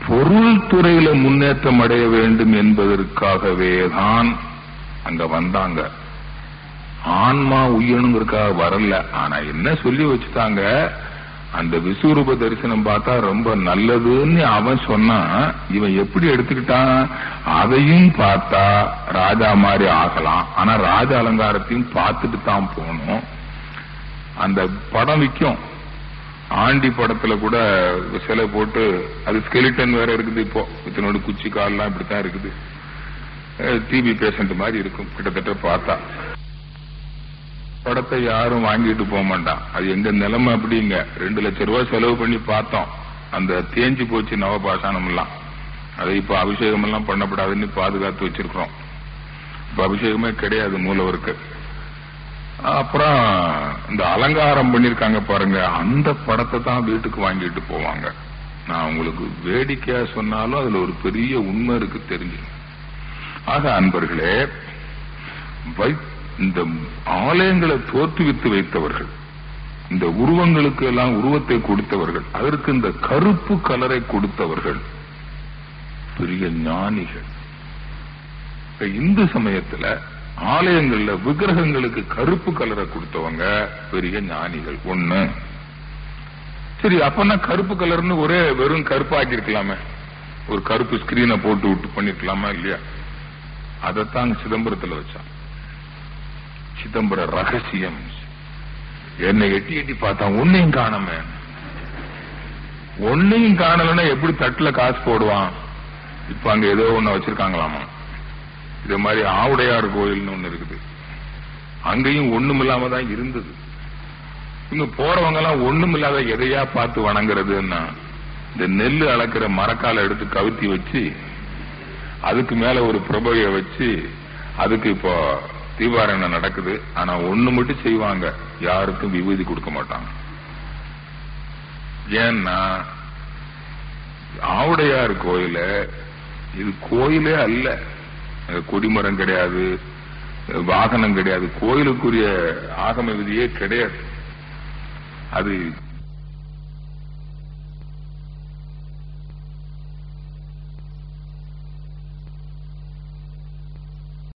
பொருள் துறையில முன்னேற்றம் அடைய வேண்டும் என்பதற்காகவே தான் அங்க வந்தாங்க. ஆன்மா உயணுங்கிறதுக்காக வரல. ஆனா என்ன சொல்லி வச்சுட்டாங்க, அந்த விஸ்வரூப தரிசனம் பார்த்தா ரொம்ப நல்லதுன்னு அவன் சொன்னா, இவன் எப்படி எடுத்துக்கிட்டான்? அதையும் பார்த்தா ராஜா மாதிரி ஆகலாம், ஆனா ராஜ அலங்காரத்தையும் பார்த்துட்டு தான் போகணும். அந்த படம் விற்கும். ஆண்டி படத்துல கூட சிலை போட்டு, அது ஸ்கெலிட்டன் வேற இருக்குது. இப்போ இதனோட குச்சி கால்லாம் இப்படித்தான் இருக்குது. டிபி பேஷண்ட் மாதிரி இருக்கும் கிட்டத்தட்ட பார்த்தா. படத்தை யாரும் வாங்கிட்டு போக மாட்டான். அது எங்க நிலைமை அப்படிங்க. 2 லட்சம் ரூபாய் செலவு பண்ணி பார்த்தோம். அந்த தேஞ்சு போச்சு நவபாஷானம் எல்லாம். அதை இப்ப அபிஷேகம் எல்லாம் பண்ணப்படாதுன்னு பாதுகாத்து வச்சிருக்கிறோம். இப்ப அபிஷேகமே கிடையாது மூலவருக்கு. அப்புறம் இந்த அலங்காரம் பண்ணிருக்காங்க பாருங்க, அந்த படத்தை தான் வீட்டுக்கு வாங்கிட்டு போவாங்க. நான் உங்களுக்கு வேடிக்கையா சொன்னாலும் அதுல ஒரு பெரிய உண்மை இருக்கு, தெரிஞ்சு. ஆக அன்பர்களே, இந்த ஆலயங்களை தோற்றுவித்து வைத்தவர்கள், இந்த உருவங்களுக்கு எல்லாம் உருவத்தை கொடுத்தவர்கள், அதற்கு இந்த கருப்பு கலரை கொடுத்தவர்கள் பெரிய ஞானிகள். இந்து சமயத்துல ஆலயங்கள்ல விக்கிரகங்களுக்கு கருப்பு கலரை கொடுத்தவங்க பெரிய ஞானிகள். ஒண்ணு. சரி, அப்பனா கருப்பு கலர்னு ஒரே வெறும் கருப்பாக்கி இருக்கலாமே, ஒரு கருப்பு ஸ்கிரீனை போட்டு விட்டு பண்ணிருக்கலாமா இல்லையா? அதைத்தான் சிதம்பரத்துல வச்சான். சிதம்பர ரகசியம். என்னை எட்டி எட்டி பார்த்தா ஒன்னையும் காணமே. ஒன்னையும் காணலன்னா எப்படி தட்டுல காசு போடுவான்? இப்ப அங்க ஏதோ ஒண்ணு வச்சிருக்காங்களாமா. இதே மாதிரி ஆவுடையார் கோயில்னு ஒண்ணு இருக்குது. அங்கேயும் ஒண்ணும் இல்லாம தான் இருந்தது. இங்க போறவங்க எல்லாம் ஒண்ணும் இல்லாத எதையா பார்த்து வணங்குறதுன்னா, இந்த நெல்லு அளக்கிற மரக்காலை எடுத்து கவுத்தி வச்சு அதுக்கு மேல ஒரு பிரபைய வச்சு அதுக்கு இப்போ தீபாராயணம் நடக்குது. ஆனா ஒண்ணு மட்டும் செய்வாங்க, யாருக்கும் விபூதி கொடுக்க மாட்டாங்க. ஏன்னா ஆவுடையார் கோயில இது கோயிலே அல்ல. கொடிமரம் கிடையாது, வாகனம் கிடையாது, கோயிலுக்குரிய ஆகம விதியே கிடையாது. அது